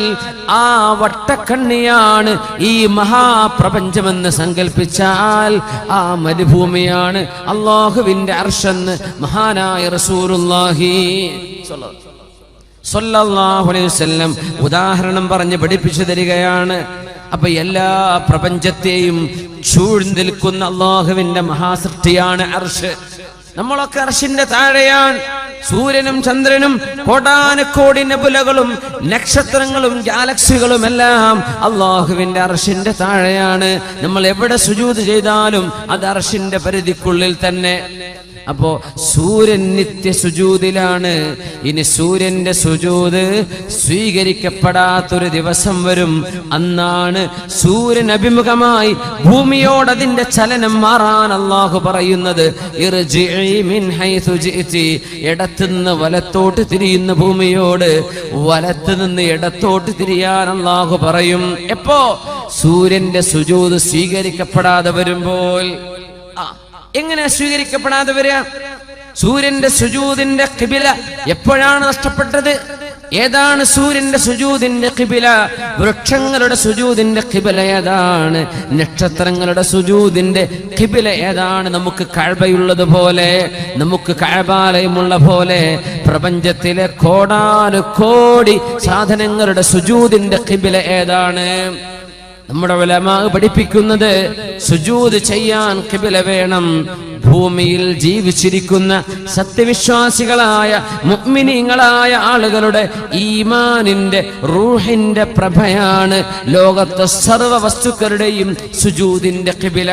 ആ വട്ടക്കണ്ണിയാണ് ഈ മഹാപ്രപഞ്ചമെന്ന് സങ്കല്പിച്ചാൽ ആ മരുഭൂമിയാണ് അല്ലാഹുവിന്റെ അർശെന്ന് മഹാനായ റസൂലുള്ളാഹി സ്വല്ലല്ലാഹു അലൈഹി വസല്ലം ഉദാഹരണം പറഞ്ഞ് പഠിപ്പിച്ചു തരികയാണ്. അപ്പൊ എല്ലാ പ്രപഞ്ചത്തെയും ചൂഴ്ന്നു നിൽക്കുന്ന അല്ലാഹുവിന്റെ മഹാസൃഷ്ടിയാണ് അർശ്. നമ്മളൊക്കെ അർശിന്റെ താഴെയാണ്. സൂര്യനും ചന്ദ്രനും കോടാനുകോടി നെബുലകളും നക്ഷത്രങ്ങളും ഗാലക്സികളും എല്ലാം അല്ലാഹുവിന്റെ അർശിന്റെ താഴെയാണ്. നമ്മൾ എവിടെ സുജൂദ് ചെയ്താലും അത് അർശിന്റെ പരിധിക്കുള്ളിൽ തന്നെ. അപ്പോ സൂര്യൻ നിത്യ സുജൂദിലാണ്. ഇനി സൂര്യന്റെ സുജൂദ് സ്വീകരിക്കപ്പെടാത്തൊരു ദിവസം വരും. അന്നാണ് സൂര്യൻ അഭിമുഖമായി ഭൂമിയോട് അതിന്റെ ചലനം മാറാൻ അല്ലാഹു പറയുന്നത്. ഇർജിഇ മിൻ ഹൈസു ജിഇതി, ഇടത്തുനിന്ന് വലത്തോട്ട് തിരിയുന്ന ഭൂമിയോട് വലത്തുനിന്ന് ഇടത്തോട്ട് തിരിയാൻ അല്ലാഹു പറയും. എപ്പോ? സൂര്യന്റെ സുജൂദ് സ്വീകരിക്കപ്പെടാതെ വരുമ്പോൾ. എങ്ങനെ സ്വീകരിക്കപ്പെടാതെ വരിക? സൂര്യന്റെ സുജൂദിന്റെ ഖിബില എപ്പോഴാണ് നഷ്ടപ്പെട്ടത്? ഏതാണ് സൂര്യന്റെ സുജൂദിന്റെ ഖിബില? വൃക്ഷങ്ങളുടെ സുജൂദിന്റെ ഖിബില ഏതാണ്? നക്ഷത്രങ്ങളുടെ സുജൂദിന്റെ ഖിബില ഏതാണ്? നമുക്ക് കഅബയുള്ളത് പോലെ, നമുക്ക് കഅബാലയമുള്ള പോലെ പ്രപഞ്ചത്തിലെ കോടാനുകോടി സാധനങ്ങളുടെ സുജൂദിന്റെ ഖിബില ഏതാണ്? നമ്മുടെ ഉലമാ പഠിപ്പിക്കുന്നത് സുജൂദ് ചെയ്യാൻ ഖിബില വേണം. ഭൂമിയിൽ ജീവിച്ചിരിക്കുന്ന സത്യവിശ്വാസികളായ മുഅ്മിനീങ്ങളായ ആളുകളുടെ ഈമാനിന്റെ റൂഹിന്റെ പ്രഭയാണ് ലോകത്തെ സർവ്വ വസ്തുക്കളുടെയും സുജൂദിന്റെ ഖിബില.